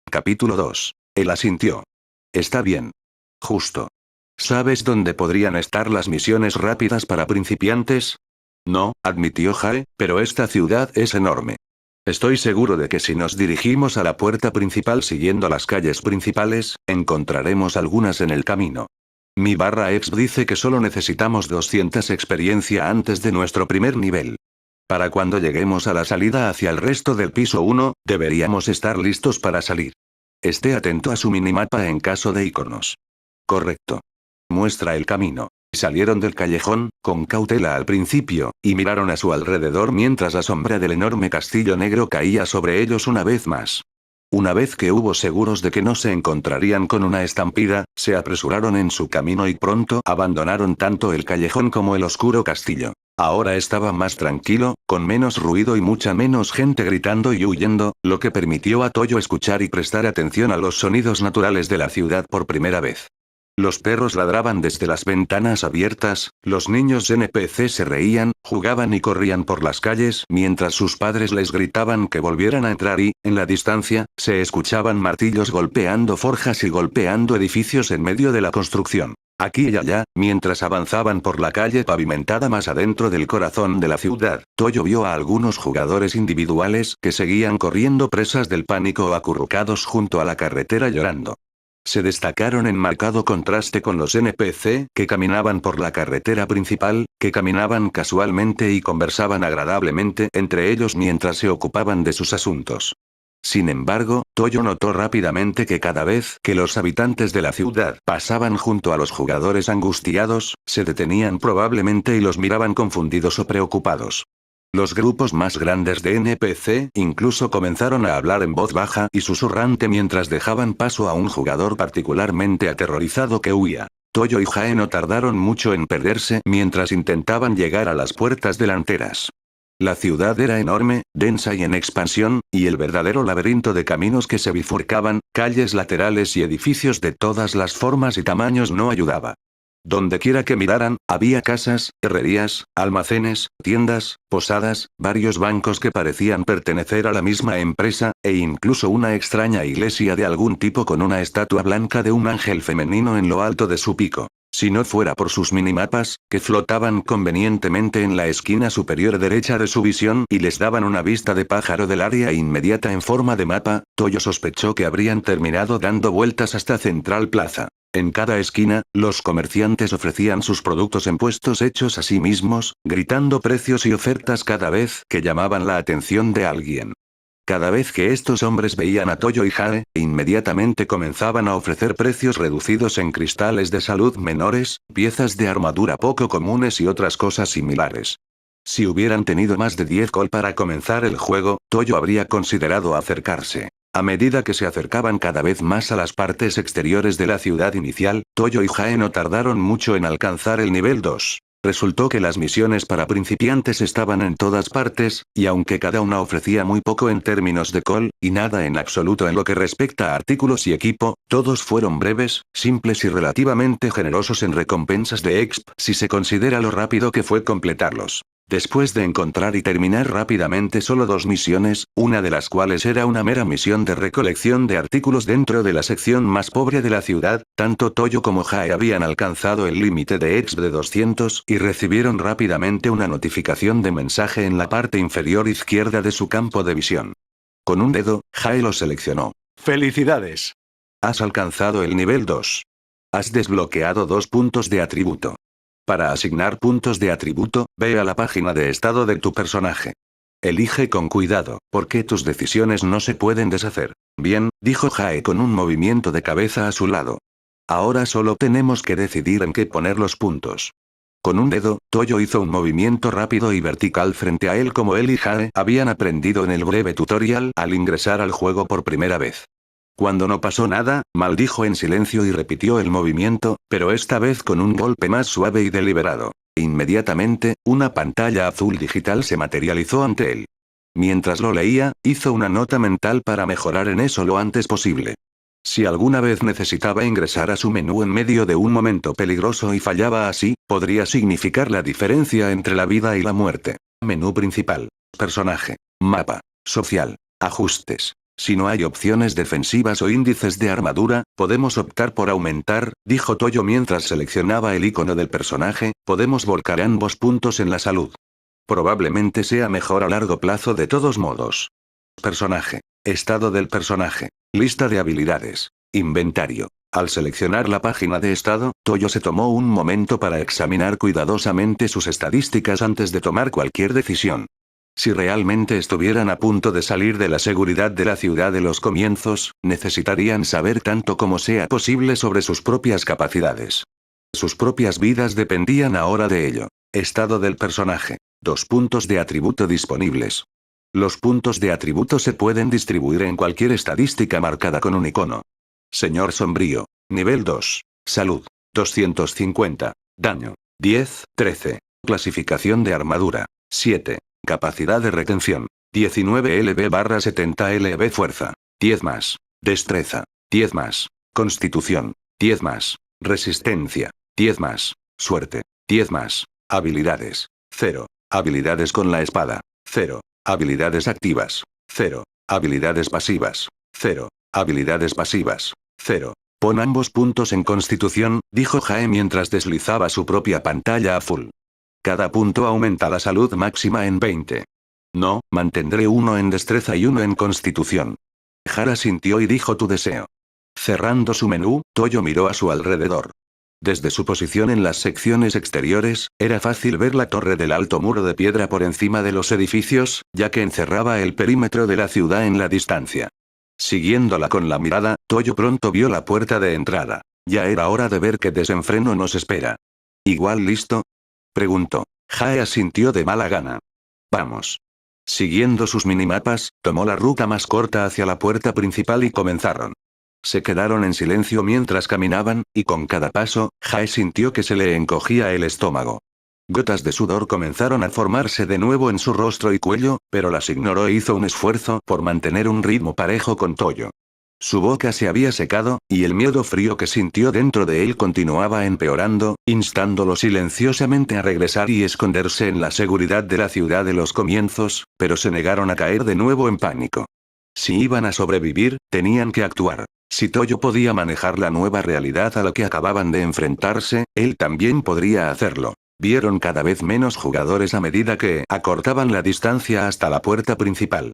Capítulo 2. Él asintió. Está bien. Justo. ¿Sabes dónde podrían estar las misiones rápidas para principiantes? No, admitió Jae, pero esta ciudad es enorme. Estoy seguro de que si nos dirigimos a la puerta principal siguiendo las calles principales, encontraremos algunas en el camino. Mi barra exp dice que solo necesitamos 200 experiencia antes de nuestro primer nivel. Para cuando lleguemos a la salida hacia el resto del piso 1, deberíamos estar listos para salir. Esté atento a su minimapa en caso de iconos. Correcto. Muestra el camino. Salieron del callejón, con cautela al principio, y miraron a su alrededor mientras la sombra del enorme castillo negro caía sobre ellos una vez más. Una vez que hubo seguros de que no se encontrarían con una estampida, se apresuraron en su camino y pronto abandonaron tanto el callejón como el oscuro castillo. Ahora estaba más tranquilo, con menos ruido y mucha menos gente gritando y huyendo, lo que permitió a Toyo escuchar y prestar atención a los sonidos naturales de la ciudad por primera vez. Los perros ladraban desde las ventanas abiertas, los niños NPC se reían, jugaban y corrían por las calles mientras sus padres les gritaban que volvieran a entrar y, en la distancia, se escuchaban martillos golpeando forjas y golpeando edificios en medio de la construcción. Aquí y allá, mientras avanzaban por la calle pavimentada más adentro del corazón de la ciudad, Toyo vio a algunos jugadores individuales que seguían corriendo presas del pánico o acurrucados junto a la carretera llorando. Se destacaron en marcado contraste con los NPC que caminaban por la carretera principal, que caminaban casualmente y conversaban agradablemente entre ellos mientras se ocupaban de sus asuntos. Sin embargo, Toyo notó rápidamente que cada vez que los habitantes de la ciudad pasaban junto a los jugadores angustiados, se detenían probablemente y los miraban confundidos o preocupados. Los grupos más grandes de NPC incluso comenzaron a hablar en voz baja y susurrante mientras dejaban paso a un jugador particularmente aterrorizado que huía. Toyo y Jae no tardaron mucho en perderse mientras intentaban llegar a las puertas delanteras. La ciudad era enorme, densa y en expansión, y el verdadero laberinto de caminos que se bifurcaban, calles laterales y edificios de todas las formas y tamaños no ayudaba. Dondequiera que miraran, había casas, herrerías, almacenes, tiendas, posadas, varios bancos que parecían pertenecer a la misma empresa, e incluso una extraña iglesia de algún tipo con una estatua blanca de un ángel femenino en lo alto de su pico. Si no fuera por sus minimapas, que flotaban convenientemente en la esquina superior derecha de su visión y les daban una vista de pájaro del área inmediata en forma de mapa, Toyo sospechó que habrían terminado dando vueltas hasta Central Plaza. En cada esquina, los comerciantes ofrecían sus productos en puestos hechos a sí mismos, gritando precios y ofertas cada vez que llamaban la atención de alguien. Cada vez que estos hombres veían a Toyo y Jae, inmediatamente comenzaban a ofrecer precios reducidos en cristales de salud menores, piezas de armadura poco comunes y otras cosas similares. Si hubieran tenido más de 10 col para comenzar el juego, Toyo habría considerado acercarse. A medida que se acercaban cada vez más a las partes exteriores de la ciudad inicial, Toyo y Jae no tardaron mucho en alcanzar el nivel 2. Resultó que las misiones para principiantes estaban en todas partes, y aunque cada una ofrecía muy poco en términos de col, y nada en absoluto en lo que respecta a artículos y equipo, todos fueron breves, simples y relativamente generosos en recompensas de exp si se considera lo rápido que fue completarlos. Después de encontrar y terminar rápidamente solo 2 misiones, una de las cuales era una mera misión de recolección de artículos dentro de la sección más pobre de la ciudad, tanto Toyo como Jae habían alcanzado el límite de exp de 200 y recibieron rápidamente una notificación de mensaje en la parte inferior izquierda de su campo de visión. Con un dedo, Jae lo seleccionó. ¡Felicidades! Has alcanzado el nivel 2. Has desbloqueado 2 puntos de atributo. Para asignar puntos de atributo, ve a la página de estado de tu personaje. Elige con cuidado, porque tus decisiones no se pueden deshacer. Bien, dijo Jae con un movimiento de cabeza a su lado. Ahora solo tenemos que decidir en qué poner los puntos. Con un dedo, Toyo hizo un movimiento rápido y vertical frente a él como él y Jae habían aprendido en el breve tutorial al ingresar al juego por primera vez. Cuando no pasó nada, maldijo en silencio y repitió el movimiento, pero esta vez con un golpe más suave y deliberado. Inmediatamente, una pantalla azul digital se materializó ante él. Mientras lo leía, hizo una nota mental para mejorar en eso lo antes posible. Si alguna vez necesitaba ingresar a su menú en medio de un momento peligroso y fallaba así, podría significar la diferencia entre la vida y la muerte. Menú principal. Personaje. Mapa. Social. Ajustes. Si no hay opciones defensivas o índices de armadura, podemos optar por aumentar, dijo Toyo mientras seleccionaba el icono del personaje, podemos volcar ambos puntos en la salud. Probablemente sea mejor a largo plazo de todos modos. Personaje. Estado del personaje. Lista de habilidades. Inventario. Al seleccionar la página de estado, Toyo se tomó un momento para examinar cuidadosamente sus estadísticas antes de tomar cualquier decisión. Si realmente estuvieran a punto de salir de la seguridad de la ciudad de los comienzos, necesitarían saber tanto como sea posible sobre sus propias capacidades. Sus propias vidas dependían ahora de ello. Estado del personaje. 2 puntos de atributo disponibles. Los puntos de atributo se pueden distribuir en cualquier estadística marcada con un icono. Señor Sombrío. Nivel 2. Salud. 250. Daño. 10, 13. Clasificación de armadura. 7. Capacidad de retención. 19 lb/70 lb. Fuerza. 10 más. Destreza. 10 más. Constitución. 10 más. Resistencia. 10 más. Suerte. 10 más. Habilidades. 0. Habilidades con la espada. 0. Habilidades activas. 0. Habilidades pasivas. 0. Habilidades pasivas. 0. Pon ambos puntos en Constitución, dijo Jae mientras deslizaba su propia pantalla a full. Cada punto aumenta la salud máxima en 20. No, mantendré uno en destreza y uno en Constitución. Hara sintió y dijo tu deseo. Cerrando su menú, Toyo miró a su alrededor. Desde su posición en las secciones exteriores, era fácil ver la torre del alto muro de piedra por encima de los edificios, ya que encerraba el perímetro de la ciudad en la distancia. Siguiéndola con la mirada, Toyo pronto vio la puerta de entrada. Ya era hora de ver qué desenfreno nos espera. ¿Igual listo? Preguntó. Jae asintió de mala gana. Vamos. Siguiendo sus minimapas, tomó la ruta más corta hacia la puerta principal y comenzaron. Se quedaron en silencio mientras caminaban, y con cada paso, Jae sintió que se le encogía el estómago. Gotas de sudor comenzaron a formarse de nuevo en su rostro y cuello, pero las ignoró e hizo un esfuerzo por mantener un ritmo parejo con Toyo. Su boca se había secado, y el miedo frío que sintió dentro de él continuaba empeorando, instándolo silenciosamente a regresar y esconderse en la seguridad de la ciudad de los comienzos, pero se negaron a caer de nuevo en pánico. Si iban a sobrevivir, tenían que actuar. Si Toyo podía manejar la nueva realidad a la que acababan de enfrentarse, él también podría hacerlo. Vieron cada vez menos jugadores a medida que acortaban la distancia hasta la puerta principal.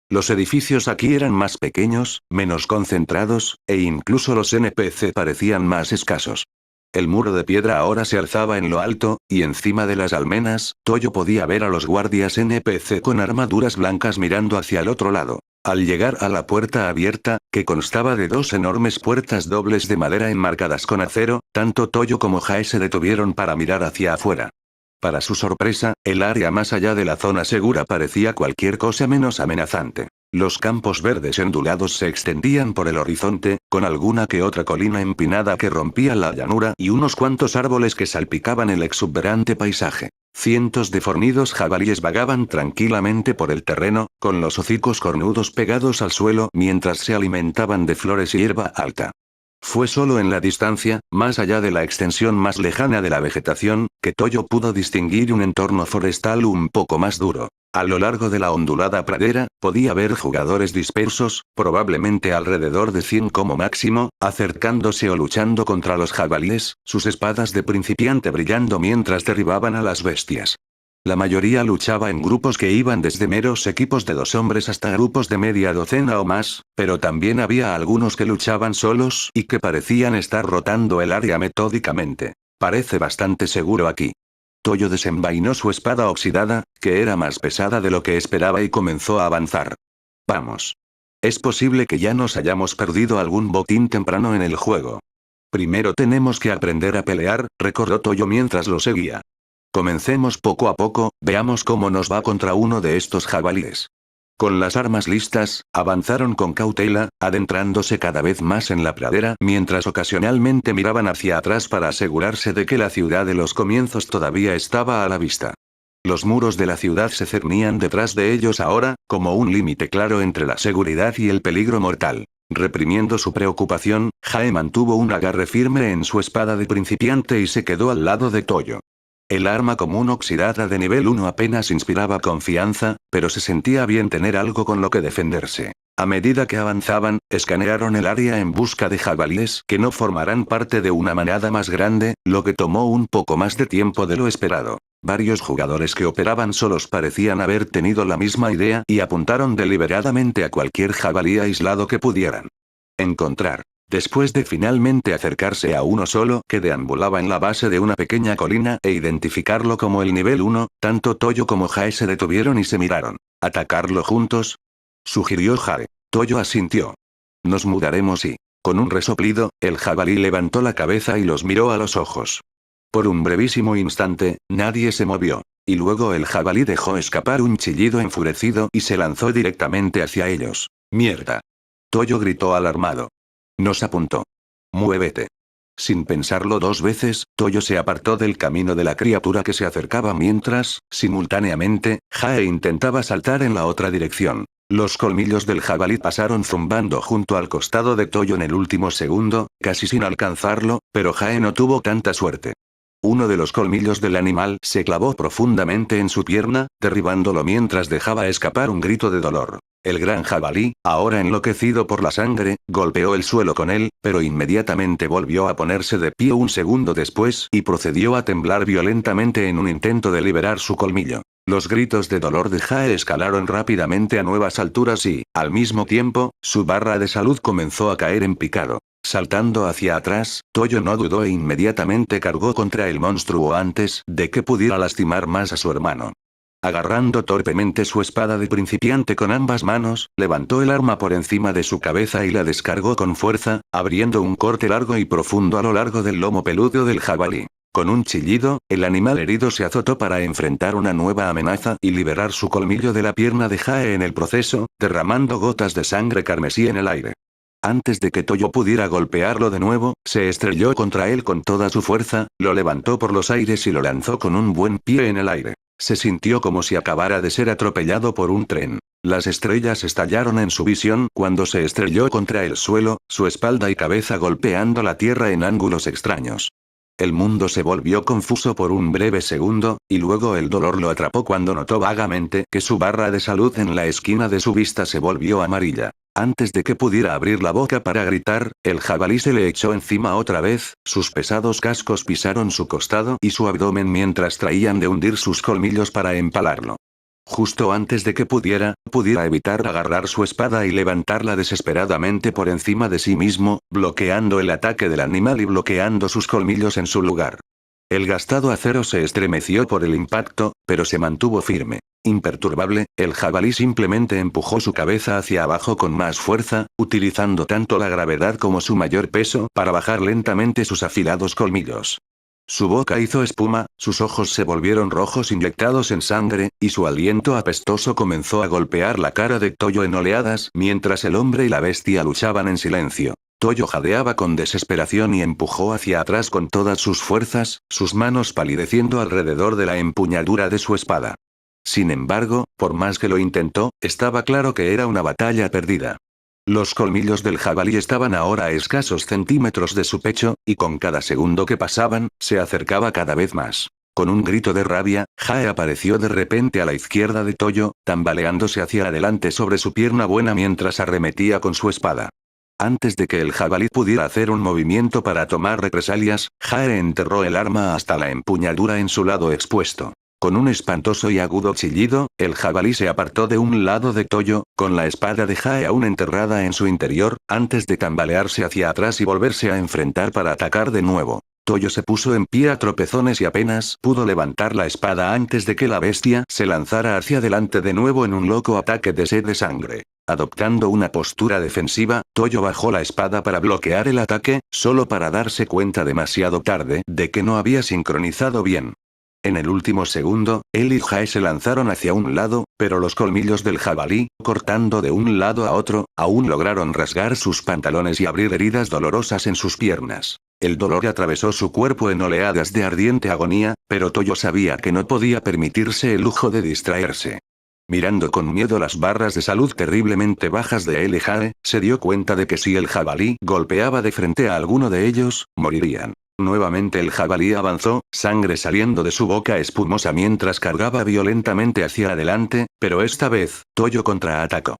Los edificios aquí eran más pequeños, menos concentrados, e incluso los NPC parecían más escasos. El muro de piedra ahora se alzaba en lo alto, y encima de las almenas, Toyo podía ver a los guardias NPC con armaduras blancas mirando hacia el otro lado. Al llegar a la puerta abierta, que constaba de 2 enormes puertas dobles de madera enmarcadas con acero, tanto Toyo como Jae se detuvieron para mirar hacia afuera. Para su sorpresa, el área más allá de la zona segura parecía cualquier cosa menos amenazante. Los campos verdes ondulados se extendían por el horizonte, con alguna que otra colina empinada que rompía la llanura y unos cuantos árboles que salpicaban el exuberante paisaje. Cientos de fornidos jabalíes vagaban tranquilamente por el terreno, con los hocicos cornudos pegados al suelo mientras se alimentaban de flores y hierba alta. Fue solo en la distancia, más allá de la extensión más lejana de la vegetación, que Toyo pudo distinguir un entorno forestal un poco más duro. A lo largo de la ondulada pradera, podía ver jugadores dispersos, probablemente alrededor de 100 como máximo, acercándose o luchando contra los jabalíes, sus espadas de principiante brillando mientras derribaban a las bestias. La mayoría luchaba en grupos que iban desde meros equipos de 2 hombres hasta grupos de media docena o más, pero también había algunos que luchaban solos y que parecían estar rotando el área metódicamente. Parece bastante seguro aquí. Toyo desenvainó su espada oxidada, que era más pesada de lo que esperaba y comenzó a avanzar. Vamos. Es posible que ya nos hayamos perdido algún botín temprano en el juego. Primero tenemos que aprender a pelear, recordó Toyo mientras lo seguía. Comencemos poco a poco, veamos cómo nos va contra uno de estos jabalíes. Con las armas listas, avanzaron con cautela, adentrándose cada vez más en la pradera mientras ocasionalmente miraban hacia atrás para asegurarse de que la ciudad de los comienzos todavía estaba a la vista. Los muros de la ciudad se cernían detrás de ellos ahora, como un límite claro entre la seguridad y el peligro mortal. Reprimiendo su preocupación, Jae mantuvo un agarre firme en su espada de principiante y se quedó al lado de Toyo. El arma común oxidada de nivel 1 apenas inspiraba confianza, pero se sentía bien tener algo con lo que defenderse. A medida que avanzaban, escanearon el área en busca de jabalíes que no formarán parte de una manada más grande, lo que tomó un poco más de tiempo de lo esperado. Varios jugadores que operaban solos parecían haber tenido la misma idea y apuntaron deliberadamente a cualquier jabalí aislado que pudieran encontrar. Después de finalmente acercarse a uno solo que deambulaba en la base de una pequeña colina e identificarlo como el nivel 1, tanto Toyo como Jae se detuvieron y se miraron. ¿Atacarlo juntos?, sugirió Jae. Toyo asintió. Nos mudaremos y, con un resoplido, el jabalí levantó la cabeza y los miró a los ojos. Por un brevísimo instante, nadie se movió. Y luego el jabalí dejó escapar un chillido enfurecido y se lanzó directamente hacia ellos. ¡Mierda! Toyo gritó alarmado. Nos apuntó. ¡Muévete! Sin pensarlo dos veces, Toyo se apartó del camino de la criatura que se acercaba mientras, simultáneamente, Jae intentaba saltar en la otra dirección. Los colmillos del jabalí pasaron zumbando junto al costado de Toyo en el último segundo, casi sin alcanzarlo, pero Jae no tuvo tanta suerte. Uno de los colmillos del animal se clavó profundamente en su pierna, derribándolo mientras dejaba escapar un grito de dolor. El gran jabalí, ahora enloquecido por la sangre, golpeó el suelo con él, pero inmediatamente volvió a ponerse de pie un segundo después y procedió a temblar violentamente en un intento de liberar su colmillo. Los gritos de dolor de Jae escalaron rápidamente a nuevas alturas y, al mismo tiempo, su barra de salud comenzó a caer en picado. Saltando hacia atrás, Toyo no dudó e inmediatamente cargó contra el monstruo antes de que pudiera lastimar más a su hermano. Agarrando torpemente su espada de principiante con ambas manos, levantó el arma por encima de su cabeza y la descargó con fuerza, abriendo un corte largo y profundo a lo largo del lomo peludo del jabalí. Con un chillido, el animal herido se azotó para enfrentar una nueva amenaza y liberar su colmillo de la pierna de Jae en el proceso, derramando gotas de sangre carmesí en el aire. Antes de que Toyo pudiera golpearlo de nuevo, se estrelló contra él con toda su fuerza, lo levantó por los aires y lo lanzó con un buen pie en el aire. Se sintió como si acabara de ser atropellado por un tren. Las estrellas estallaron en su visión cuando se estrelló contra el suelo, su espalda y cabeza golpeando la tierra en ángulos extraños. El mundo se volvió confuso por un breve segundo, y luego el dolor lo atrapó cuando notó vagamente que su barra de salud en la esquina de su vista se volvió amarilla. Antes de que pudiera abrir la boca para gritar, el jabalí se le echó encima otra vez, sus pesados cascos pisaron su costado y su abdomen mientras traían de hundir sus colmillos para empalarlo. Justo antes de que pudiera evitar agarrar su espada y levantarla desesperadamente por encima de sí mismo, bloqueando el ataque del animal y bloqueando sus colmillos en su lugar. El gastado acero se estremeció por el impacto, pero se mantuvo firme. Imperturbable, el jabalí simplemente empujó su cabeza hacia abajo con más fuerza, utilizando tanto la gravedad como su mayor peso para bajar lentamente sus afilados colmillos. Su boca hizo espuma, sus ojos se volvieron rojos inyectados en sangre, y su aliento apestoso comenzó a golpear la cara de Toyo en oleadas mientras el hombre y la bestia luchaban en silencio. Toyo jadeaba con desesperación y empujó hacia atrás con todas sus fuerzas, sus manos palideciendo alrededor de la empuñadura de su espada. Sin embargo, por más que lo intentó, estaba claro que era una batalla perdida. Los colmillos del jabalí estaban ahora a escasos centímetros de su pecho, y con cada segundo que pasaban, se acercaba cada vez más. Con un grito de rabia, Jae apareció de repente a la izquierda de Toyo, tambaleándose hacia adelante sobre su pierna buena mientras arremetía con su espada. Antes de que el jabalí pudiera hacer un movimiento para tomar represalias, Jae enterró el arma hasta la empuñadura en su lado expuesto. Con un espantoso y agudo chillido, el jabalí se apartó de un lado de Toyo, con la espada de Jae aún enterrada en su interior, antes de tambalearse hacia atrás y volverse a enfrentar para atacar de nuevo. Toyo se puso en pie a tropezones y apenas pudo levantar la espada antes de que la bestia se lanzara hacia adelante de nuevo en un loco ataque de sed de sangre. Adoptando una postura defensiva, Toyo bajó la espada para bloquear el ataque, solo para darse cuenta demasiado tarde de que no había sincronizado bien. En el último segundo, él y Jae se lanzaron hacia un lado, pero los colmillos del jabalí, cortando de un lado a otro, aún lograron rasgar sus pantalones y abrir heridas dolorosas en sus piernas. El dolor atravesó su cuerpo en oleadas de ardiente agonía, pero Toyo sabía que no podía permitirse el lujo de distraerse. Mirando con miedo las barras de salud terriblemente bajas de él y Jae, se dio cuenta de que si el jabalí golpeaba de frente a alguno de ellos, morirían. Nuevamente el jabalí avanzó, sangre saliendo de su boca espumosa mientras cargaba violentamente hacia adelante, pero esta vez, Toyo contraatacó.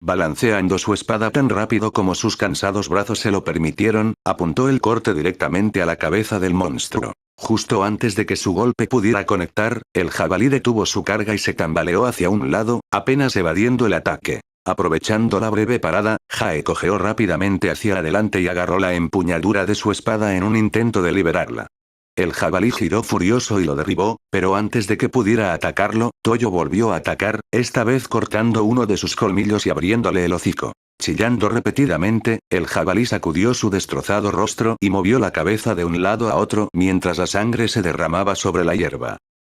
Balanceando su espada tan rápido como sus cansados brazos se lo permitieron, apuntó el corte directamente a la cabeza del monstruo. Justo antes de que su golpe pudiera conectar, el jabalí detuvo su carga y se tambaleó hacia un lado, apenas evadiendo el ataque. Aprovechando la breve parada, Jae cojeó rápidamente hacia adelante y agarró la empuñadura de su espada en un intento de liberarla. El jabalí giró furioso y lo derribó, pero antes de que pudiera atacarlo, Toyo volvió a atacar, esta vez cortando uno de sus colmillos y abriéndole el hocico. Chillando repetidamente, el jabalí sacudió su destrozado rostro y movió la cabeza de un lado a otro mientras la sangre se derramaba sobre la hierba.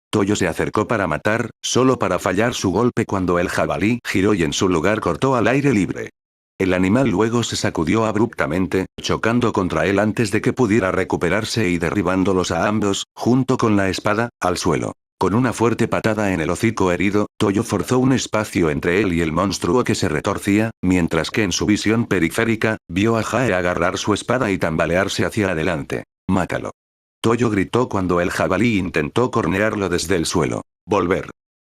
Toyo se acercó para matar, solo para fallar su golpe cuando el jabalí giró y en su lugar cortó al aire libre. El animal luego se sacudió abruptamente, chocando contra él antes de que pudiera recuperarse y derribándolos a ambos, junto con la espada, al suelo. Con una fuerte patada en el hocico herido, Toyo forzó un espacio entre él y el monstruo que se retorcía, mientras que en su visión periférica, vio a Jae agarrar su espada y tambalearse hacia adelante. «¡Mátalo!». Toyo gritó cuando el jabalí intentó cornearlo desde el suelo. «¡Volver!».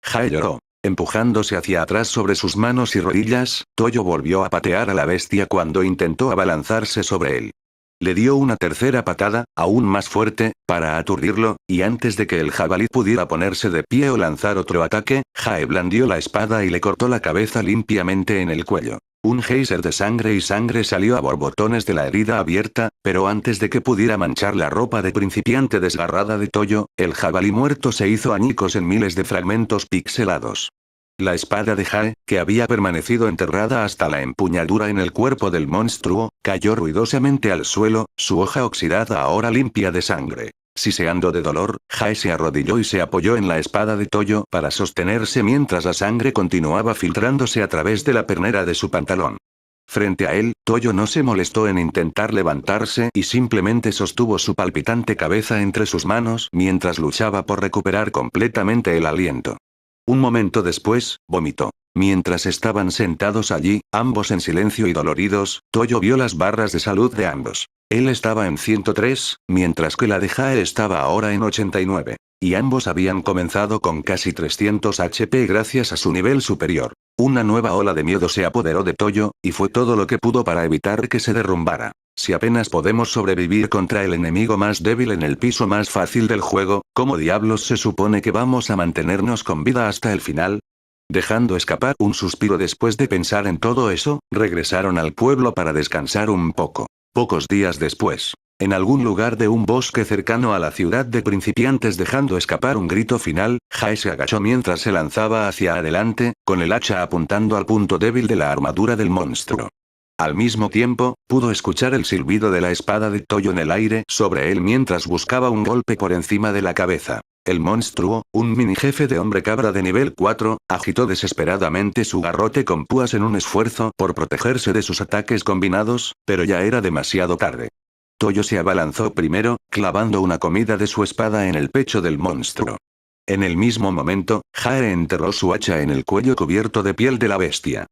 Jae lloró. Empujándose hacia atrás sobre sus manos y rodillas, Toyo volvió a patear a la bestia cuando intentó abalanzarse sobre él. Le dio una tercera patada, aún más fuerte, para aturdirlo, y antes de que el jabalí pudiera ponerse de pie o lanzar otro ataque, Jae blandió la espada y le cortó la cabeza limpiamente en el cuello. Un geyser de sangre y sangre salió a borbotones de la herida abierta, pero antes de que pudiera manchar la ropa de principiante desgarrada de Toyo, el jabalí muerto se hizo añicos en miles de fragmentos pixelados. La espada de Jae, que había permanecido enterrada hasta la empuñadura en el cuerpo del monstruo, cayó ruidosamente al suelo, su hoja oxidada ahora limpia de sangre. Siseando de dolor, Jae se arrodilló y se apoyó en la espada de Toyo para sostenerse mientras la sangre continuaba filtrándose a través de la pernera de su pantalón. Frente a él, Toyo no se molestó en intentar levantarse y simplemente sostuvo su palpitante cabeza entre sus manos mientras luchaba por recuperar completamente el aliento. Un momento después, vomitó. Mientras estaban sentados allí, ambos en silencio y doloridos, Toyo vio las barras de salud de ambos. Él estaba en 103, mientras que la de Jae estaba ahora en 89. Y ambos habían comenzado con casi 300 HP gracias a su nivel superior. Una nueva ola de miedo se apoderó de Toyo, y fue todo lo que pudo para evitar que se derrumbara. Si apenas podemos sobrevivir contra el enemigo más débil en el piso más fácil del juego, ¿cómo diablos se supone que vamos a mantenernos con vida hasta el final? Dejando escapar un suspiro después de pensar en todo eso, regresaron al pueblo para descansar un poco. Pocos días después, en algún lugar de un bosque cercano a la ciudad de principiantes dejando escapar un grito final, Jae se agachó mientras se lanzaba hacia adelante, con el hacha apuntando al punto débil de la armadura del monstruo. Al mismo tiempo, pudo escuchar el silbido de la espada de Toyo en el aire sobre él mientras buscaba un golpe por encima de la cabeza. El monstruo, un mini jefe de hombre cabra de nivel 4, agitó desesperadamente su garrote con púas en un esfuerzo por protegerse de sus ataques combinados, pero ya era demasiado tarde. Toyo se abalanzó primero, clavando una comida de su espada en el pecho del monstruo. En el mismo momento, Jae enterró su hacha en el cuello cubierto de piel de la bestia.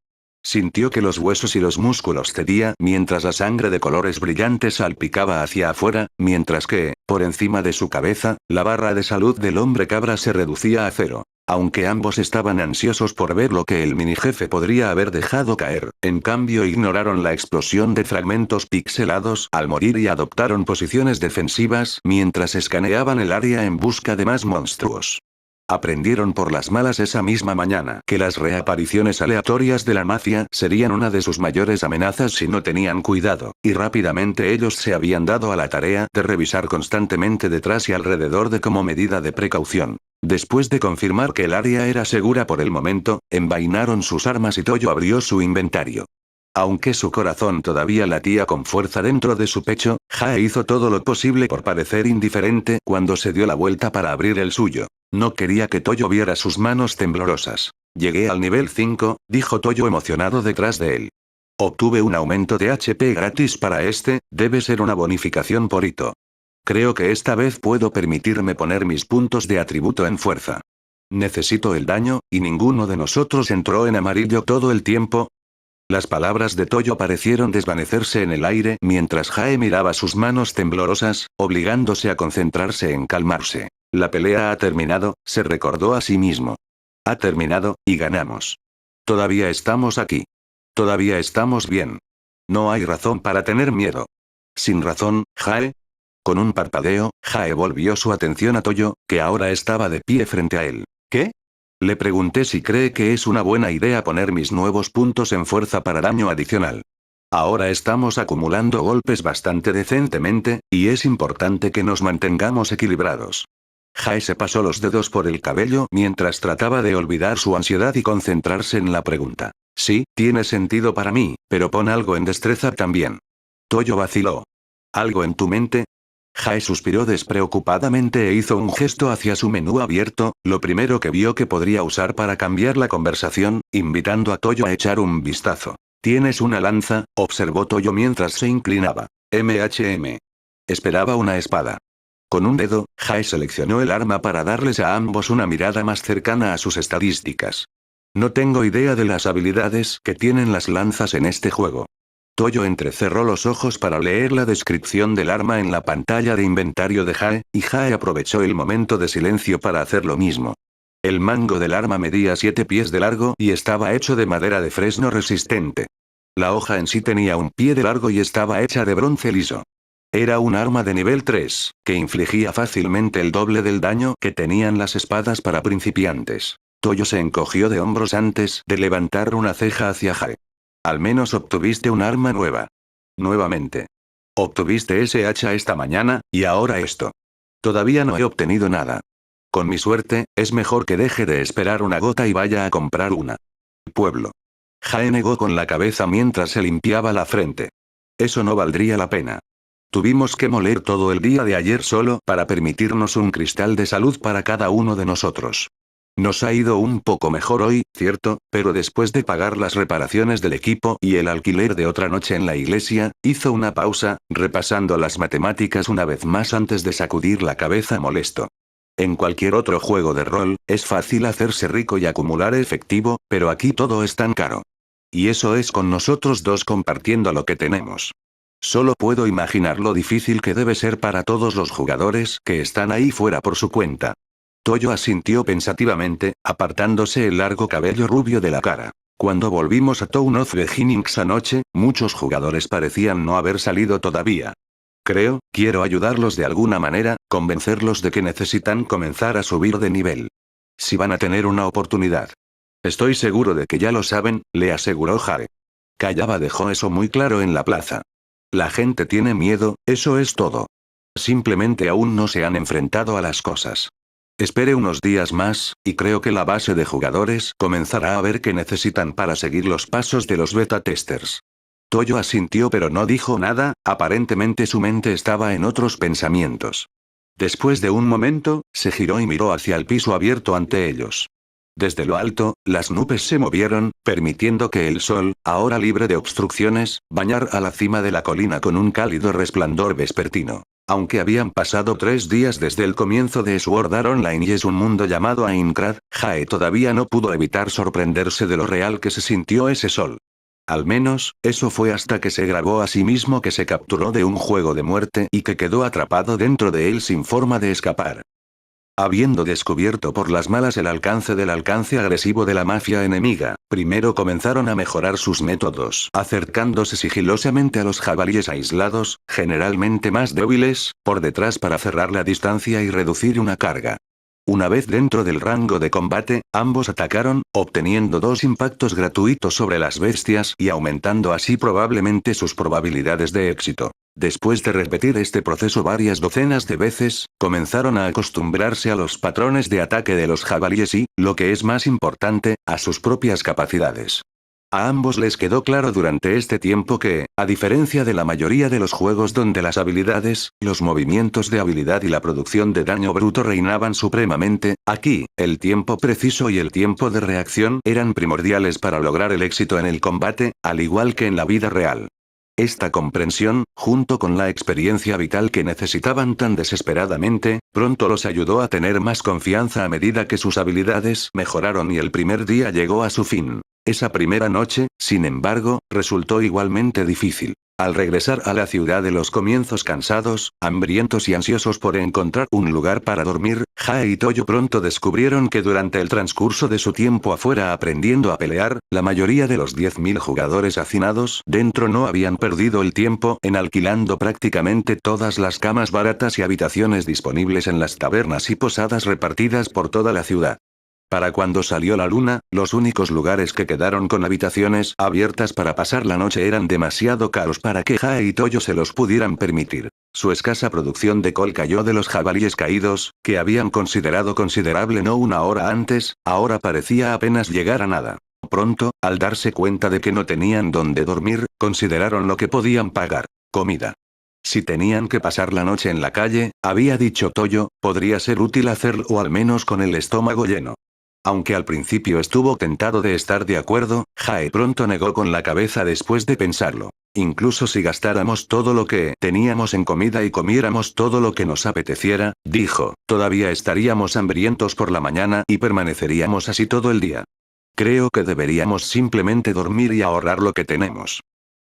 Sintió que los huesos y los músculos cedían mientras la sangre de colores brillantes salpicaba hacia afuera, mientras que, por encima de su cabeza, la barra de salud del hombre cabra se reducía a cero. Aunque ambos estaban ansiosos por ver lo que el mini jefe podría haber dejado caer, en cambio ignoraron la explosión de fragmentos pixelados al morir y adoptaron posiciones defensivas mientras escaneaban el área en busca de más monstruos. Aprendieron por las malas esa misma mañana que las reapariciones aleatorias de la mafia serían una de sus mayores amenazas si no tenían cuidado, y rápidamente ellos se habían dado a la tarea de revisar constantemente detrás y alrededor de como medida de precaución. Después de confirmar que el área era segura por el momento, envainaron sus armas y Toyo abrió su inventario. Aunque su corazón todavía latía con fuerza dentro de su pecho, Jae hizo todo lo posible por parecer indiferente cuando se dio la vuelta para abrir el suyo. No quería que Toyo viera sus manos temblorosas. Llegué al nivel 5, dijo Toyo emocionado detrás de él. Obtuve un aumento de HP gratis para este, debe ser una bonificación por hito. Creo que esta vez puedo permitirme poner mis puntos de atributo en fuerza. Necesito el daño, y ninguno de nosotros entró en amarillo todo el tiempo. Las palabras de Toyo parecieron desvanecerse en el aire mientras Jae miraba sus manos temblorosas, obligándose a concentrarse en calmarse. La pelea ha terminado, se recordó a sí mismo. Ha terminado, y ganamos. Todavía estamos aquí. Todavía estamos bien. No hay razón para tener miedo. Sin razón, Jae. Con un parpadeo, Jae volvió su atención a Toyo, que ahora estaba de pie frente a él. ¿Qué? Le pregunté si cree que es una buena idea poner mis nuevos puntos en fuerza para daño adicional. Ahora estamos acumulando golpes bastante decentemente, y es importante que nos mantengamos equilibrados. Jae se pasó los dedos por el cabello mientras trataba de olvidar su ansiedad y concentrarse en la pregunta. Sí, tiene sentido para mí, pero pon algo en destreza también. Toyo vaciló. ¿Algo en tu mente? Jae suspiró despreocupadamente e hizo un gesto hacia su menú abierto, lo primero que vio que podría usar para cambiar la conversación, invitando a Toyo a echar un vistazo. ¿Tienes una lanza?, observó Toyo mientras se inclinaba. Esperaba una espada. Con un dedo, Jae seleccionó el arma para darles a ambos una mirada más cercana a sus estadísticas. No tengo idea de las habilidades que tienen las lanzas en este juego. Toyo entrecerró los ojos para leer la descripción del arma en la pantalla de inventario de Jae, y Jae aprovechó el momento de silencio para hacer lo mismo. El mango del arma medía 7 pies de largo y estaba hecho de madera de fresno resistente. La hoja en sí tenía 1 pie de largo y estaba hecha de bronce liso. Era un arma de nivel 3, que infligía fácilmente el doble del daño que tenían las espadas para principiantes. Toyo se encogió de hombros antes de levantar una ceja hacia Jae. Al menos obtuviste un arma nueva. Nuevamente. Obtuviste ese hacha esta mañana, y ahora esto. Todavía no he obtenido nada. Con mi suerte, es mejor que deje de esperar una gota y vaya a comprar una. Pueblo. Jae negó con la cabeza mientras se limpiaba la frente. Eso no valdría la pena. Tuvimos que moler todo el día de ayer solo para permitirnos un cristal de salud para cada uno de nosotros. Nos ha ido un poco mejor hoy, cierto, pero después de pagar las reparaciones del equipo y el alquiler de otra noche en la iglesia, hizo una pausa, repasando las matemáticas una vez más antes de sacudir la cabeza molesto. En cualquier otro juego de rol, es fácil hacerse rico y acumular efectivo, pero aquí todo es tan caro. Y eso es con nosotros dos compartiendo lo que tenemos. Solo puedo imaginar lo difícil que debe ser para todos los jugadores que están ahí fuera por su cuenta. Toyo asintió pensativamente, apartándose el largo cabello rubio de la cara. Cuando volvimos a Town of Beginnings anoche, muchos jugadores parecían no haber salido todavía. Quiero ayudarlos de alguna manera, convencerlos de que necesitan comenzar a subir de nivel. Si van a tener una oportunidad. Estoy seguro de que ya lo saben, le aseguró Jae. Callaba dejó eso muy claro en la plaza. La gente tiene miedo, eso es todo. Simplemente aún no se han enfrentado a las cosas. Espere unos días más, y creo que la base de jugadores comenzará a ver qué necesitan para seguir los pasos de los beta testers. Toyo asintió pero no dijo nada, aparentemente su mente estaba en otros pensamientos. Después de un momento, se giró y miró hacia el piso abierto ante ellos. Desde lo alto, las nubes se movieron, permitiendo que el sol, ahora libre de obstrucciones, bañara a la cima de la colina con un cálido resplandor vespertino. Aunque habían pasado 3 días desde el comienzo de Sword Art Online y es un mundo llamado Aincrad, Jae todavía no pudo evitar sorprenderse de lo real que se sintió ese sol. Al menos, eso fue hasta que se grabó a sí mismo que se capturó de un juego de muerte y que quedó atrapado dentro de él sin forma de escapar. Habiendo descubierto por las malas el alcance agresivo de la mafia enemiga, primero comenzaron a mejorar sus métodos, acercándose sigilosamente a los jabalíes aislados, generalmente más débiles, por detrás para cerrar la distancia y reducir una carga. Una vez dentro del rango de combate, ambos atacaron, obteniendo 2 impactos gratuitos sobre las bestias y aumentando así probablemente sus probabilidades de éxito. Después de repetir este proceso varias docenas de veces, comenzaron a acostumbrarse a los patrones de ataque de los jabalíes y, lo que es más importante, a sus propias capacidades. A ambos les quedó claro durante este tiempo que, a diferencia de la mayoría de los juegos donde las habilidades, los movimientos de habilidad y la producción de daño bruto reinaban supremamente, aquí, el tiempo preciso y el tiempo de reacción eran primordiales para lograr el éxito en el combate, al igual que en la vida real. Esta comprensión, junto con la experiencia vital que necesitaban tan desesperadamente, pronto los ayudó a tener más confianza a medida que sus habilidades mejoraron y el primer día llegó a su fin. Esa primera noche, sin embargo, resultó igualmente difícil. Al regresar a la ciudad de los comienzos cansados, hambrientos y ansiosos por encontrar un lugar para dormir, Jae y Toyo pronto descubrieron que durante el transcurso de su tiempo afuera aprendiendo a pelear, la mayoría de los 10.000 jugadores hacinados dentro no habían perdido el tiempo en alquilando prácticamente todas las camas baratas y habitaciones disponibles en las tabernas y posadas repartidas por toda la ciudad. Para cuando salió la luna, los únicos lugares que quedaron con habitaciones abiertas para pasar la noche eran demasiado caros para que Jae y Toyo se los pudieran permitir. Su escasa producción de col cayó de los jabalíes caídos, que habían considerado considerable no una hora antes, ahora parecía apenas llegar a nada. Pronto, al darse cuenta de que no tenían dónde dormir, consideraron lo que podían pagar: comida. Si tenían que pasar la noche en la calle, había dicho Toyo, podría ser útil hacerlo al menos con el estómago lleno. Aunque al principio estuvo tentado de estar de acuerdo, Jae pronto negó con la cabeza después de pensarlo. Incluso si gastáramos todo lo que teníamos en comida y comiéramos todo lo que nos apeteciera, dijo, todavía estaríamos hambrientos por la mañana y permaneceríamos así todo el día. Creo que deberíamos simplemente dormir y ahorrar lo que tenemos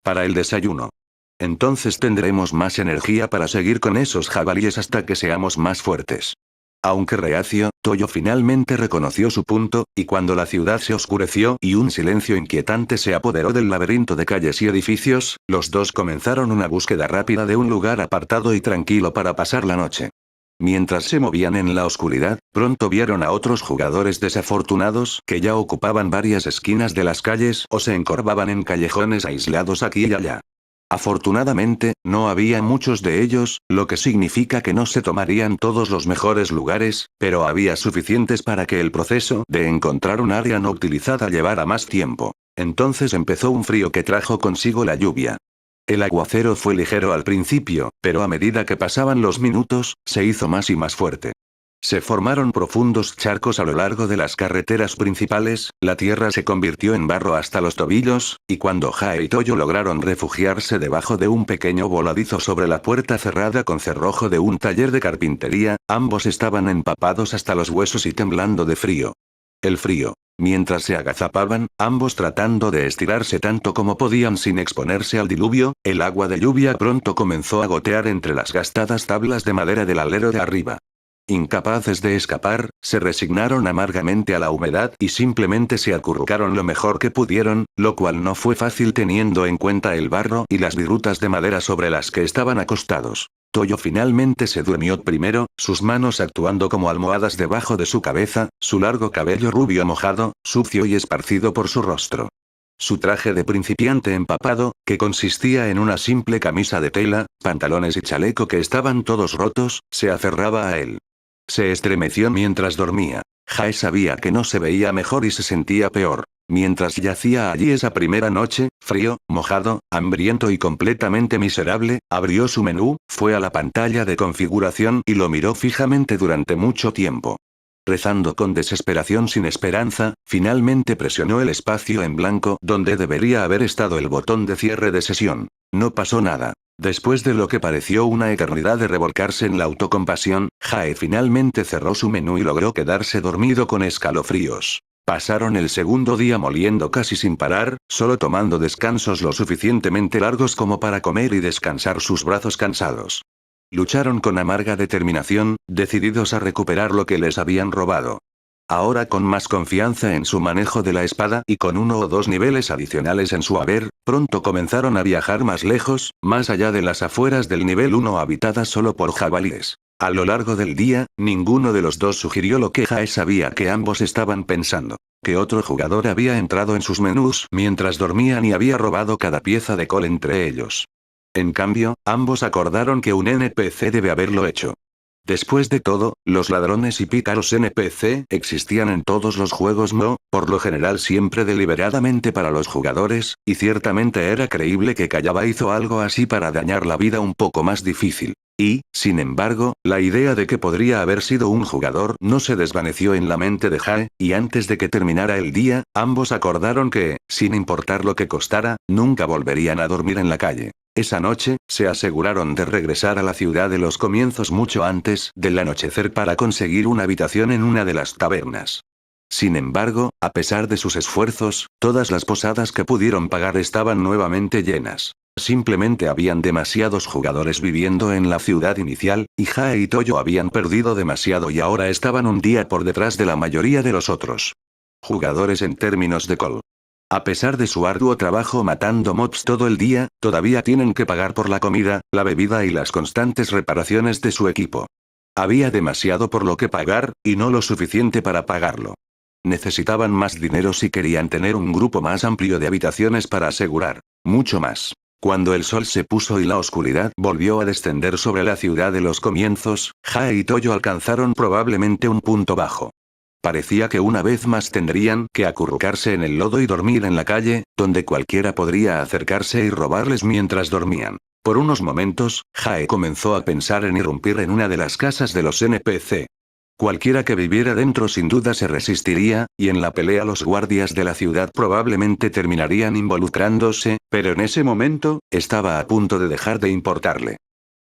para el desayuno. Entonces tendremos más energía para seguir con esos jabalíes hasta que seamos más fuertes. Aunque reacio, Toyo finalmente reconoció su punto, y cuando la ciudad se oscureció y un silencio inquietante se apoderó del laberinto de calles y edificios, los dos comenzaron una búsqueda rápida de un lugar apartado y tranquilo para pasar la noche. Mientras se movían en la oscuridad, pronto vieron a otros jugadores desafortunados que ya ocupaban varias esquinas de las calles o se encorvaban en callejones aislados aquí y allá. Afortunadamente, no había muchos de ellos, lo que significa que no se tomarían todos los mejores lugares, pero había suficientes para que el proceso de encontrar un área no utilizada llevara más tiempo. Entonces empezó un frío que trajo consigo la lluvia. El aguacero fue ligero al principio, pero a medida que pasaban los minutos, se hizo más y más fuerte. Se formaron profundos charcos a lo largo de las carreteras principales, la tierra se convirtió en barro hasta los tobillos, y cuando Jae y Toyo lograron refugiarse debajo de un pequeño voladizo sobre la puerta cerrada con cerrojo de un taller de carpintería, ambos estaban empapados hasta los huesos y temblando de frío. El frío. Mientras se agazapaban, ambos tratando de estirarse tanto como podían sin exponerse al diluvio, el agua de lluvia pronto comenzó a gotear entre las gastadas tablas de madera del alero de arriba. Incapaces de escapar, se resignaron amargamente a la humedad y simplemente se acurrucaron lo mejor que pudieron, lo cual no fue fácil teniendo en cuenta el barro y las virutas de madera sobre las que estaban acostados. Toyo finalmente se durmió primero, sus manos actuando como almohadas debajo de su cabeza, su largo cabello rubio mojado, sucio y esparcido por su rostro. Su traje de principiante empapado, que consistía en una simple camisa de tela, pantalones y chaleco que estaban todos rotos, se aferraba a él. Se estremeció mientras dormía. Jae sabía que no se veía mejor y se sentía peor. Mientras yacía allí esa primera noche, frío, mojado, hambriento y completamente miserable, abrió su menú, fue a la pantalla de configuración y lo miró fijamente durante mucho tiempo. Rezando con desesperación sin esperanza, finalmente presionó el espacio en blanco donde debería haber estado el botón de cierre de sesión. No pasó nada. Después de lo que pareció una eternidad de revolcarse en la autocompasión, Jae finalmente cerró su menú y logró quedarse dormido con escalofríos. Pasaron el segundo día moliendo casi sin parar, solo tomando descansos lo suficientemente largos como para comer y descansar sus brazos cansados. Lucharon con amarga determinación, decididos a recuperar lo que les habían robado. Ahora con más confianza en su manejo de la espada y con 1 o 2 niveles adicionales en su haber, pronto comenzaron a viajar más lejos, más allá de las afueras del nivel 1 habitadas solo por jabalíes. A lo largo del día, ninguno de los dos sugirió lo que Jae sabía que ambos estaban pensando: que otro jugador había entrado en sus menús mientras dormían y había robado cada pieza de col entre ellos. En cambio, ambos acordaron que un NPC debe haberlo hecho. Después de todo, los ladrones y pícaros NPC existían en todos los juegos MMO, por lo general siempre deliberadamente para los jugadores, y ciertamente era creíble que Kayaba hizo algo así para dañar la vida un poco más difícil. Y, sin embargo, la idea de que podría haber sido un jugador no se desvaneció en la mente de Jae, y antes de que terminara el día, ambos acordaron que, sin importar lo que costara, nunca volverían a dormir en la calle. Esa noche, se aseguraron de regresar a la ciudad de los comienzos mucho antes del anochecer para conseguir una habitación en una de las tabernas. Sin embargo, a pesar de sus esfuerzos, todas las posadas que pudieron pagar estaban nuevamente llenas. Simplemente habían demasiados jugadores viviendo en la ciudad inicial, y Jae y Toyo habían perdido demasiado y ahora estaban un día por detrás de la mayoría de los otros jugadores en términos de call. A pesar de su arduo trabajo matando mobs todo el día, todavía tienen que pagar por la comida, la bebida y las constantes reparaciones de su equipo. Había demasiado por lo que pagar, y no lo suficiente para pagarlo. Necesitaban más dinero si querían tener un grupo más amplio de habitaciones para asegurar mucho más. Cuando el sol se puso y la oscuridad volvió a descender sobre la ciudad de los comienzos, Jae y Toyo alcanzaron probablemente un punto bajo. Parecía que una vez más tendrían que acurrucarse en el lodo y dormir en la calle, donde cualquiera podría acercarse y robarles mientras dormían. Por unos momentos, Jae comenzó a pensar en irrumpir en una de las casas de los NPC. Cualquiera que viviera dentro sin duda se resistiría, y en la pelea los guardias de la ciudad probablemente terminarían involucrándose, pero en ese momento, estaba a punto de dejar de importarle.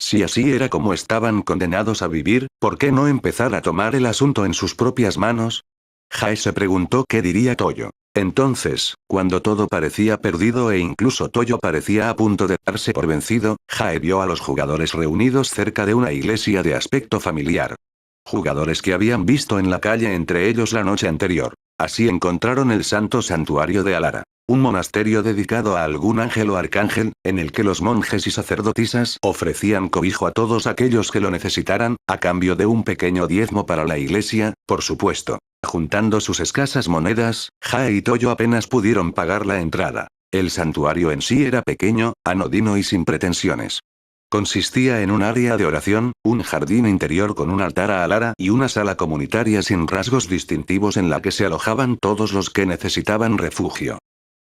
Si así era como estaban condenados a vivir, ¿por qué no empezar a tomar el asunto en sus propias manos? Jae se preguntó qué diría Toyo. Entonces, cuando todo parecía perdido e incluso Toyo parecía a punto de darse por vencido, Jae vio a los jugadores reunidos cerca de una iglesia de aspecto familiar. Jugadores que habían visto en la calle entre ellos la noche anterior. Así encontraron el santo santuario de Alara. Un monasterio dedicado a algún ángel o arcángel, en el que los monjes y sacerdotisas ofrecían cobijo a todos aquellos que lo necesitaran, a cambio de un pequeño diezmo para la iglesia, por supuesto. Juntando sus escasas monedas, Jae y Toyo apenas pudieron pagar la entrada. El santuario en sí era pequeño, anodino y sin pretensiones. Consistía en un área de oración, un jardín interior con un altar a Alara y una sala comunitaria sin rasgos distintivos en la que se alojaban todos los que necesitaban refugio.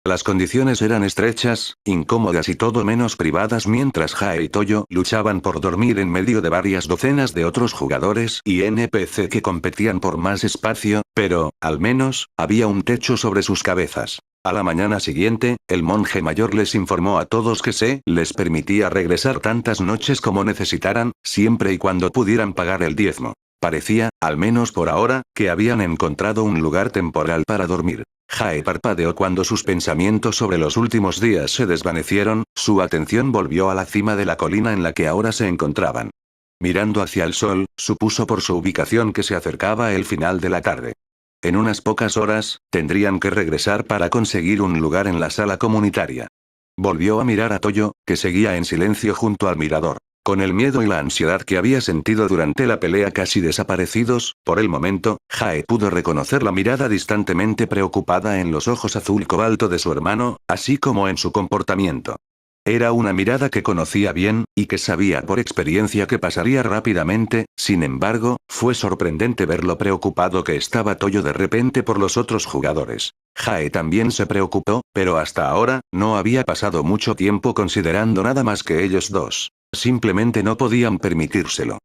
Las condiciones eran estrechas, incómodas y todo menos privadas mientras Jae y Toyo luchaban por dormir en medio de varias docenas de otros jugadores y NPC que competían por más espacio, pero, al menos, había un techo sobre sus cabezas. A la mañana siguiente, el monje mayor les informó a todos que se les permitía regresar tantas noches como necesitaran, siempre y cuando pudieran pagar el diezmo. Parecía, al menos por ahora, que habían encontrado un lugar temporal para dormir. Jae parpadeó cuando sus pensamientos sobre los últimos días se desvanecieron, su atención volvió a la cima de la colina en la que ahora se encontraban. Mirando hacia el sol, supuso por su ubicación que se acercaba el final de la tarde. En unas pocas horas, tendrían que regresar para conseguir un lugar en la sala comunitaria. Volvió a mirar a Toyo, que seguía en silencio junto al mirador. Con el miedo y la ansiedad que había sentido durante la pelea casi desaparecidos, por el momento, Jae pudo reconocer la mirada distantemente preocupada en los ojos azul cobalto de su hermano, así como en su comportamiento. Era una mirada que conocía bien, y que sabía por experiencia que pasaría rápidamente, sin embargo, fue sorprendente ver lo preocupado que estaba Toyo de repente por los otros jugadores. Jae también se preocupó, pero hasta ahora, no había pasado mucho tiempo considerando nada más que ellos dos. Simplemente no podían permitírselo.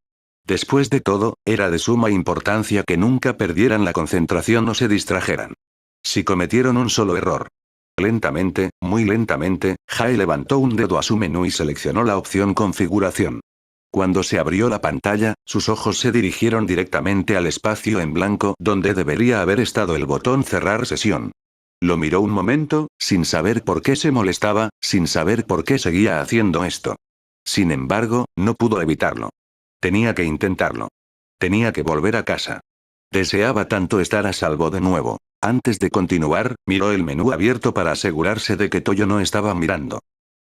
Después de todo, era de suma importancia que nunca perdieran la concentración o se distrajeran. Si cometieron un solo error. Lentamente, muy lentamente, Jae levantó un dedo a su menú y seleccionó la opción configuración. Cuando se abrió la pantalla, sus ojos se dirigieron directamente al espacio en blanco donde debería haber estado el botón cerrar sesión. Lo miró un momento, sin saber por qué se molestaba, sin saber por qué seguía haciendo esto. Sin embargo, no pudo evitarlo. Tenía que intentarlo. Tenía que volver a casa. Deseaba tanto estar a salvo de nuevo. Antes de continuar, miró el menú abierto para asegurarse de que Toyo no estaba mirando.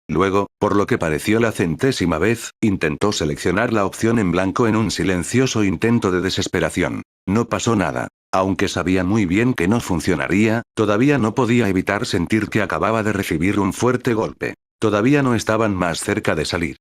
Luego, por lo que pareció la centésima vez, intentó seleccionar la opción en blanco en un silencioso intento de desesperación. No pasó nada. Aunque sabía muy bien que no funcionaría, todavía no podía evitar sentir que acababa de recibir un fuerte golpe. Todavía no estaban más cerca de salir.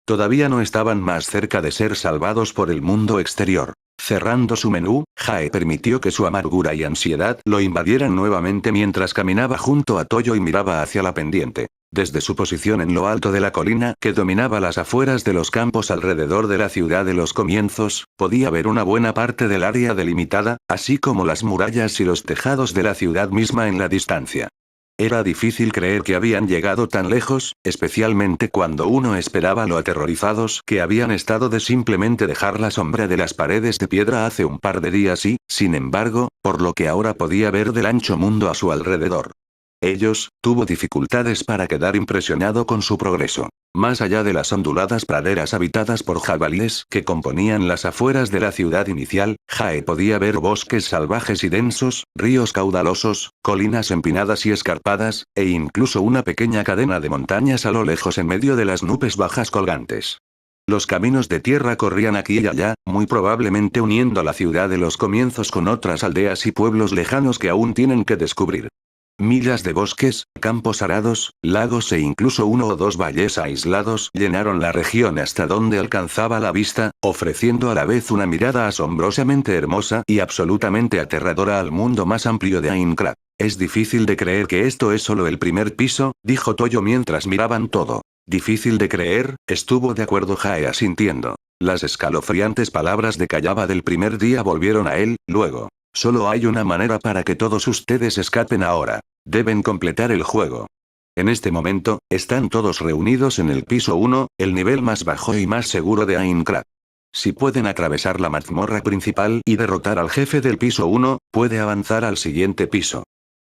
Todavía no estaban más cerca de ser salvados por el mundo exterior. Cerrando su menú, Jae permitió que su amargura y ansiedad lo invadieran nuevamente mientras caminaba junto a Toyo y miraba hacia la pendiente. Desde su posición en lo alto de la colina que dominaba las afueras de los campos alrededor de la ciudad de los comienzos, podía ver una buena parte del área delimitada, así como las murallas y los tejados de la ciudad misma en la distancia. Era difícil creer que habían llegado tan lejos, especialmente cuando uno esperaba lo aterrorizados que habían estado de simplemente dejar la sombra de las paredes de piedra hace un par de días y, sin embargo, por lo que ahora podía ver del ancho mundo a su alrededor. Tuvo dificultades para quedar impresionado con su progreso. Más allá de las onduladas praderas habitadas por jabalíes que componían las afueras de la ciudad inicial, Jae podía ver bosques salvajes y densos, ríos caudalosos, colinas empinadas y escarpadas, e incluso una pequeña cadena de montañas a lo lejos en medio de las nubes bajas colgantes. Los caminos de tierra corrían aquí y allá, muy probablemente uniendo la ciudad de los comienzos con otras aldeas y pueblos lejanos que aún tienen que descubrir. Millas de bosques, campos arados, lagos e incluso uno o dos valles aislados llenaron la región hasta donde alcanzaba la vista, ofreciendo a la vez una mirada asombrosamente hermosa y absolutamente aterradora al mundo más amplio de Aincrad. Es difícil de creer que esto es solo el primer piso, dijo Toyo mientras miraban todo. Difícil de creer, estuvo de acuerdo Jae asintiendo. Las escalofriantes palabras de Callaba del primer día volvieron a él, luego. Solo hay una manera para que todos ustedes escapen ahora. Deben completar el juego. En este momento, están todos reunidos en el piso 1, el nivel más bajo y más seguro de Aincrad. Si pueden atravesar la mazmorra principal y derrotar al jefe del piso 1, puede avanzar al siguiente piso.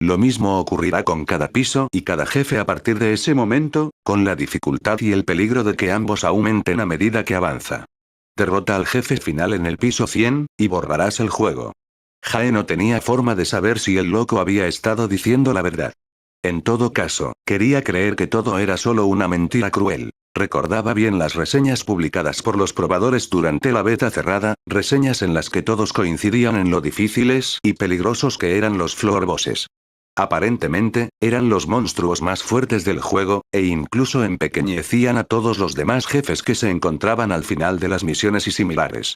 Lo mismo ocurrirá con cada piso y cada jefe a partir de ese momento, con la dificultad y el peligro de que ambos aumenten a medida que avanza. Derrota al jefe final en el piso 100, y borrarás el juego. Jae no tenía forma de saber si el loco había estado diciendo la verdad. En todo caso, quería creer que todo era solo una mentira cruel. Recordaba bien las reseñas publicadas por los probadores durante la beta cerrada, reseñas en las que todos coincidían en lo difíciles y peligrosos que eran los floor bosses. Aparentemente, eran los monstruos más fuertes del juego, e incluso empequeñecían a todos los demás jefes que se encontraban al final de las misiones y similares.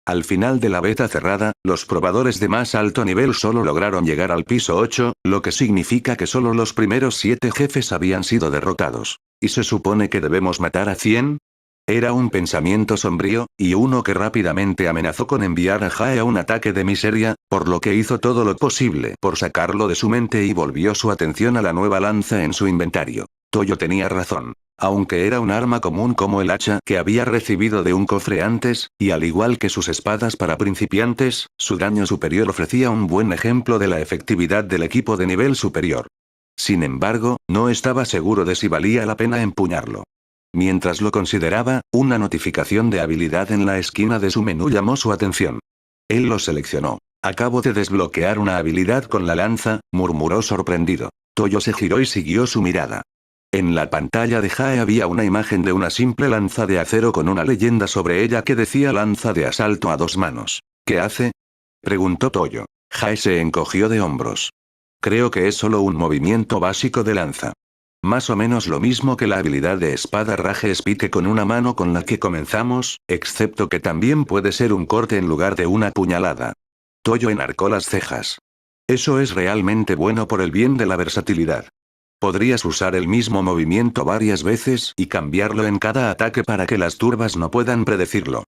Al final de la beta cerrada, los probadores de más alto nivel solo lograron llegar al piso 8, lo que significa que solo los primeros 7 jefes habían sido derrotados. ¿Y se supone que debemos matar a 100? Era un pensamiento sombrío, y uno que rápidamente amenazó con enviar a Jae a un ataque de miseria, por lo que hizo todo lo posible por sacarlo de su mente y volvió su atención a la nueva lanza en su inventario. Toyo tenía razón. Aunque era un arma común como el hacha que había recibido de un cofre antes, y al igual que sus espadas para principiantes, su daño superior ofrecía un buen ejemplo de la efectividad del equipo de nivel superior. Sin embargo, no estaba seguro de si valía la pena empuñarlo. Mientras lo consideraba, una notificación de habilidad en la esquina de su menú llamó su atención. Él lo seleccionó. Acabo de desbloquear una habilidad con la lanza, murmuró sorprendido. Toyo se giró y siguió su mirada. En la pantalla de Jae había una imagen de una simple lanza de acero con una leyenda sobre ella que decía lanza de asalto a 2 manos. ¿Qué hace?, preguntó Toyo. Jae se encogió de hombros. Creo que es solo un movimiento básico de lanza. Más o menos lo mismo que la habilidad de espada Rage Spike con una mano con la que comenzamos, excepto que también puede ser un corte en lugar de una puñalada. Toyo enarcó las cejas. Eso es realmente bueno por el bien de la versatilidad. Podrías usar el mismo movimiento varias veces y cambiarlo en cada ataque para que las turbas no puedan predecirlo.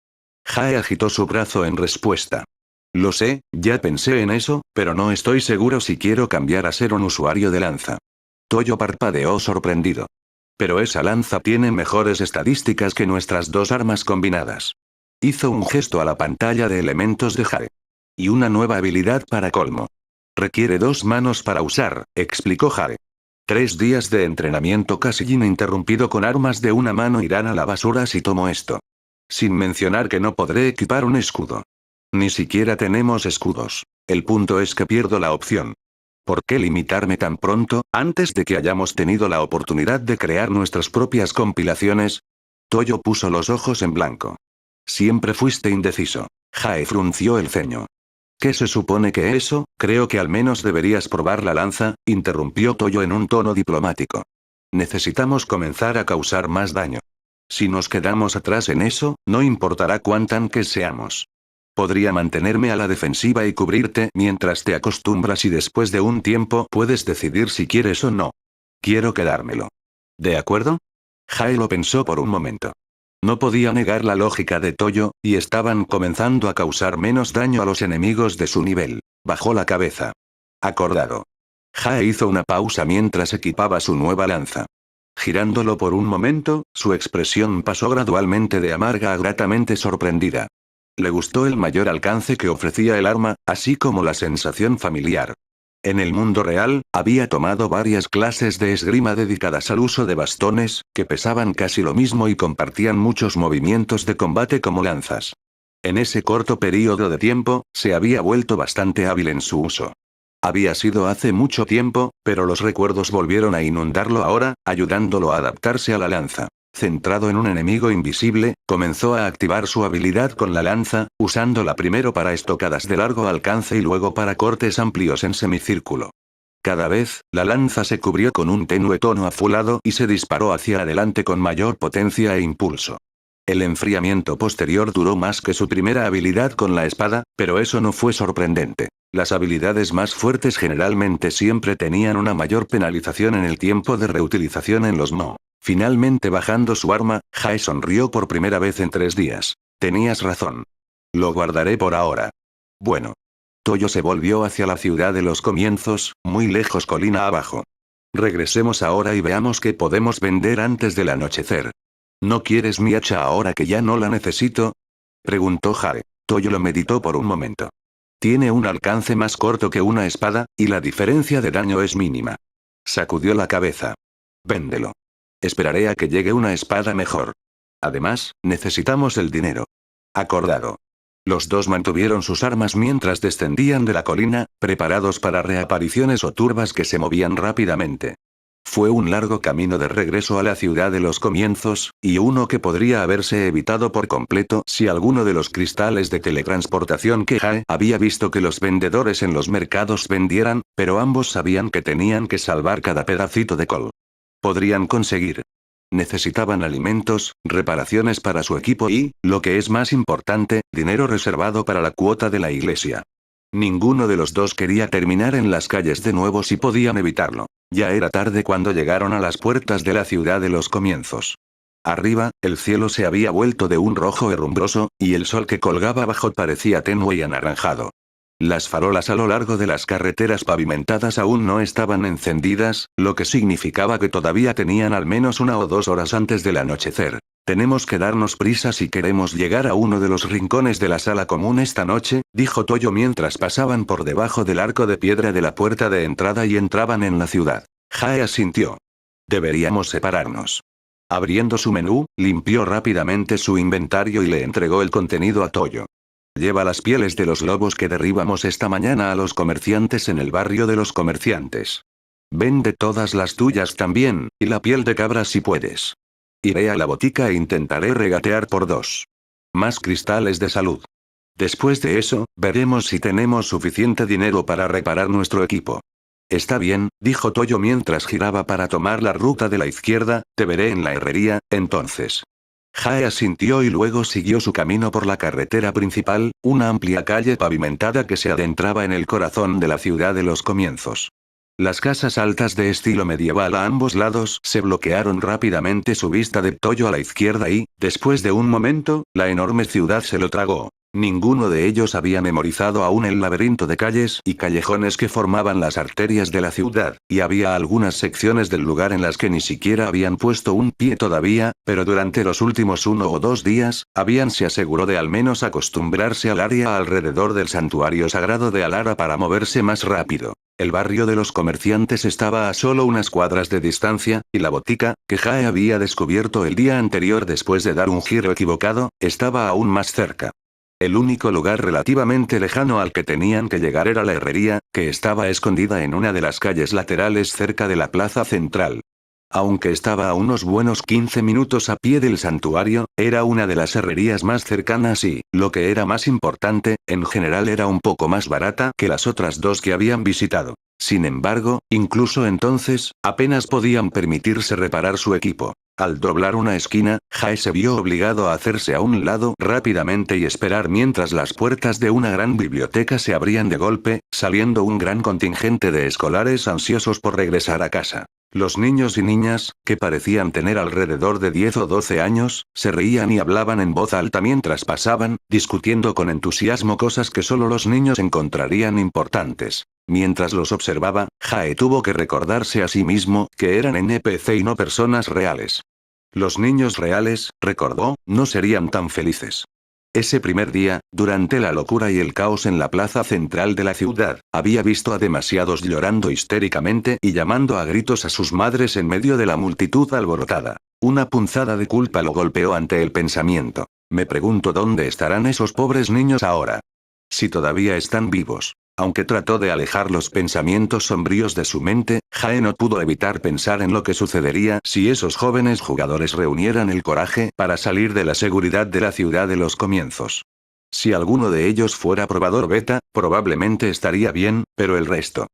Jae agitó su brazo en respuesta. Lo sé, ya pensé en eso, pero no estoy seguro si quiero cambiar a ser un usuario de lanza. Toyo parpadeó sorprendido. Pero esa lanza tiene mejores estadísticas que nuestras 2 armas combinadas. Hizo un gesto a la pantalla de elementos de Jae. Y una nueva habilidad para colmo. Requiere 2 manos para usar, explicó Jae. 3 días de entrenamiento casi ininterrumpido con armas de una mano irán a la basura si tomo esto. Sin mencionar que no podré equipar un escudo. Ni siquiera tenemos escudos. El punto es que pierdo la opción. ¿Por qué limitarme tan pronto, antes de que hayamos tenido la oportunidad de crear nuestras propias compilaciones? Toyo puso los ojos en blanco. Siempre fuiste indeciso. Jae frunció el ceño. ¿Qué se supone que eso? Creo que al menos deberías probar la lanza, interrumpió Toyo en un tono diplomático. Necesitamos comenzar a causar más daño. Si nos quedamos atrás en eso, no importará cuán tanques seamos. Podría mantenerme a la defensiva y cubrirte mientras te acostumbras y después de un tiempo puedes decidir si quieres o no. Quiero quedármelo. ¿De acuerdo? Jae lo pensó por un momento. No podía negar la lógica de Toyo, y estaban comenzando a causar menos daño a los enemigos de su nivel. Bajó la cabeza. Acordado. Jae hizo una pausa mientras equipaba su nueva lanza. Girándolo por un momento, su expresión pasó gradualmente de amarga a gratamente sorprendida. Le gustó el mayor alcance que ofrecía el arma, así como la sensación familiar. En el mundo real, había tomado varias clases de esgrima dedicadas al uso de bastones, que pesaban casi lo mismo y compartían muchos movimientos de combate como lanzas. En ese corto período de tiempo, se había vuelto bastante hábil en su uso. Había sido hace mucho tiempo, pero los recuerdos volvieron a inundarlo ahora, ayudándolo a adaptarse a la lanza. Centrado en un enemigo invisible, comenzó a activar su habilidad con la lanza, usándola primero para estocadas de largo alcance y luego para cortes amplios en semicírculo. Cada vez, la lanza se cubrió con un tenue tono azulado y se disparó hacia adelante con mayor potencia e impulso. El enfriamiento posterior duró más que su primera habilidad con la espada, pero eso no fue sorprendente. Las habilidades más fuertes generalmente siempre tenían una mayor penalización en el tiempo de reutilización en los Mo. Finalmente bajando su arma, Jae sonrió por primera vez en 3 días. Tenías razón. Lo guardaré por ahora. Bueno. Toyo se volvió hacia la ciudad de los comienzos, muy lejos colina abajo. Regresemos ahora y veamos qué podemos vender antes del anochecer. ¿No quieres mi hacha ahora que ya no la necesito? Preguntó Jae. Toyo lo meditó por un momento. Tiene un alcance más corto que una espada, y la diferencia de daño es mínima. Sacudió la cabeza. Véndelo. Esperaré a que llegue una espada mejor. Además, necesitamos el dinero. Acordado. Los dos mantuvieron sus armas mientras descendían de la colina, preparados para reapariciones o turbas que se movían rápidamente. Fue un largo camino de regreso a la ciudad de los comienzos, y uno que podría haberse evitado por completo si alguno de los cristales de teletransportación que Jae había visto que los vendedores en los mercados vendieran, pero ambos sabían que tenían que salvar cada pedacito de col. Podrían conseguir. Necesitaban alimentos, reparaciones para su equipo y, lo que es más importante, dinero reservado para la cuota de la iglesia. Ninguno de los dos quería terminar en las calles de nuevo si podían evitarlo. Ya era tarde cuando llegaron a las puertas de la ciudad de los comienzos. Arriba, el cielo se había vuelto de un rojo herrumbroso, y el sol que colgaba abajo parecía tenue y anaranjado. Las farolas a lo largo de las carreteras pavimentadas aún no estaban encendidas, lo que significaba que todavía tenían al menos 1 o 2 horas antes del anochecer. Tenemos que darnos prisa si queremos llegar a uno de los rincones de la sala común esta noche, dijo Toyo mientras pasaban por debajo del arco de piedra de la puerta de entrada y entraban en la ciudad. Jae asintió. Deberíamos separarnos. Abriendo su menú, limpió rápidamente su inventario y le entregó el contenido a Toyo. Lleva las pieles de los lobos que derribamos esta mañana a los comerciantes en el barrio de los comerciantes. Vende todas las tuyas también, y la piel de cabra si puedes. Iré a la botica e intentaré regatear por 2. Más cristales de salud. Después de eso, veremos si tenemos suficiente dinero para reparar nuestro equipo. Está bien, dijo Toyo mientras giraba para tomar la ruta de la izquierda, te veré en la herrería, entonces. Jae asintió y luego siguió su camino por la carretera principal, una amplia calle pavimentada que se adentraba en el corazón de la ciudad de los comienzos. Las casas altas de estilo medieval a ambos lados se bloquearon rápidamente su vista de Toyo a la izquierda y, después de un momento, la enorme ciudad se lo tragó. Ninguno de ellos había memorizado aún el laberinto de calles y callejones que formaban las arterias de la ciudad, y había algunas secciones del lugar en las que ni siquiera habían puesto un pie todavía, pero durante los últimos 1 o 2 días, se aseguró de al menos acostumbrarse al área alrededor del santuario sagrado de Alara para moverse más rápido. El barrio de los comerciantes estaba a solo unas cuadras de distancia, y la botica, que Jae había descubierto el día anterior después de dar un giro equivocado, estaba aún más cerca. El único lugar relativamente lejano al que tenían que llegar era la herrería, que estaba escondida en una de las calles laterales cerca de la plaza central. Aunque estaba a unos buenos 15 minutos a pie del santuario, era una de las herrerías más cercanas y, lo que era más importante, en general era un poco más barata que las otras 2 que habían visitado. Sin embargo, incluso entonces, apenas podían permitirse reparar su equipo. Al doblar una esquina, Jae se vio obligado a hacerse a un lado rápidamente y esperar mientras las puertas de una gran biblioteca se abrían de golpe, saliendo un gran contingente de escolares ansiosos por regresar a casa. Los niños y niñas, que parecían tener alrededor de 10 o 12 años, se reían y hablaban en voz alta mientras pasaban, discutiendo con entusiasmo cosas que solo los niños encontrarían importantes. Mientras los observaba, Jae tuvo que recordarse a sí mismo que eran NPC y no personas reales. Los niños reales, recordó, no serían tan felices. Ese primer día, durante la locura y el caos en la plaza central de la ciudad, había visto a demasiados llorando histéricamente y llamando a gritos a sus madres en medio de la multitud alborotada. Una punzada de culpa lo golpeó ante el pensamiento. Me pregunto dónde estarán esos pobres niños ahora. Si todavía están vivos. Aunque trató de alejar los pensamientos sombríos de su mente, Jae no pudo evitar pensar en lo que sucedería si esos jóvenes jugadores reunieran el coraje para salir de la seguridad de la ciudad de los comienzos. Si alguno de ellos fuera probador beta, probablemente estaría bien, pero el resto.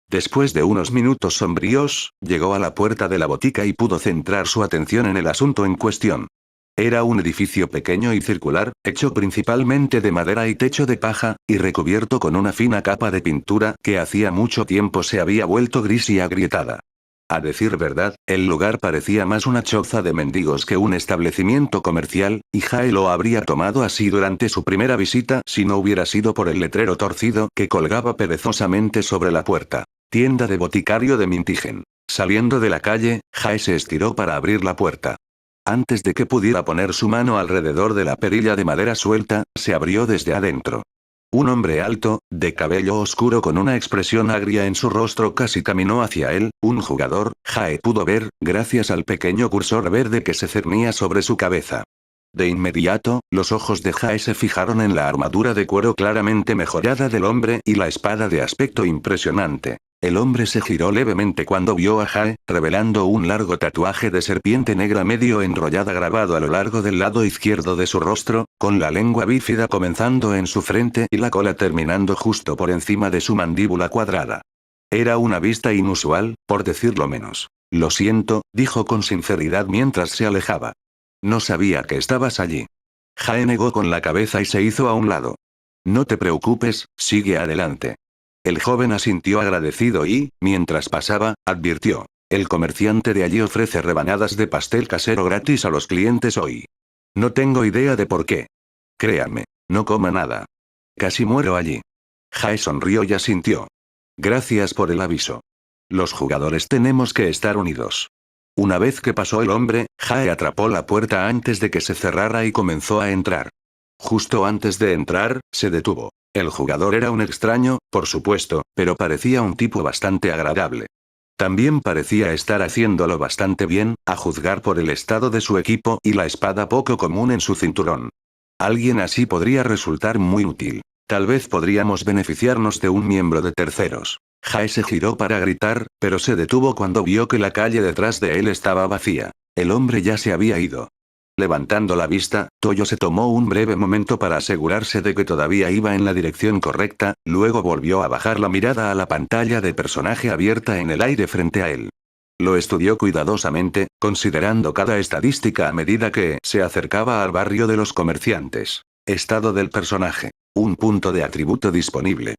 Después de unos minutos sombríos, llegó a la puerta de la botica y pudo centrar su atención en el asunto en cuestión. Era un edificio pequeño y circular, hecho principalmente de madera y techo de paja, y recubierto con una fina capa de pintura que hacía mucho tiempo se había vuelto gris y agrietada. A decir verdad, el lugar parecía más una choza de mendigos que un establecimiento comercial, y Jae lo habría tomado así durante su primera visita si no hubiera sido por el letrero torcido que colgaba perezosamente sobre la puerta. Tienda de boticario de Mintigen. Saliendo de la calle, Jae se estiró para abrir la puerta. Antes de que pudiera poner su mano alrededor de la perilla de madera suelta, se abrió desde adentro. Un hombre alto, de cabello oscuro con una expresión agria en su rostro casi caminó hacia él, un jugador, Jae pudo ver, gracias al pequeño cursor verde que se cernía sobre su cabeza. De inmediato, los ojos de Jae se fijaron en la armadura de cuero claramente mejorada del hombre y la espada de aspecto impresionante. El hombre se giró levemente cuando vio a Jae, revelando un largo tatuaje de serpiente negra medio enrollada grabado a lo largo del lado izquierdo de su rostro, con la lengua bífida comenzando en su frente y la cola terminando justo por encima de su mandíbula cuadrada. Era una vista inusual, por decirlo menos. Lo siento, dijo con sinceridad mientras se alejaba. No sabía que estabas allí. Jae negó con la cabeza y se hizo a un lado. No te preocupes, sigue adelante. El joven asintió agradecido y, mientras pasaba, advirtió. El comerciante de allí ofrece rebanadas de pastel casero gratis a los clientes hoy. No tengo idea de por qué. Créame, no coma nada. Casi muero allí. Jae sonrió y asintió. Gracias por el aviso. Los jugadores tenemos que estar unidos. Una vez que pasó el hombre, Jae atrapó la puerta antes de que se cerrara y comenzó a entrar. Justo antes de entrar, se detuvo. El jugador era un extraño, por supuesto, pero parecía un tipo bastante agradable. También parecía estar haciéndolo bastante bien, a juzgar por el estado de su equipo y la espada poco común en su cinturón. Alguien así podría resultar muy útil. Tal vez podríamos beneficiarnos de un miembro de terceros. Jae se giró para gritar, pero se detuvo cuando vio que la calle detrás de él estaba vacía. El hombre ya se había ido. Levantando la vista, Toyo se tomó un breve momento para asegurarse de que todavía iba en la dirección correcta, luego volvió a bajar la mirada a la pantalla de personaje abierta en el aire frente a él. Lo estudió cuidadosamente, considerando cada estadística a medida que se acercaba al barrio de los comerciantes. Estado del personaje. Un punto de atributo disponible.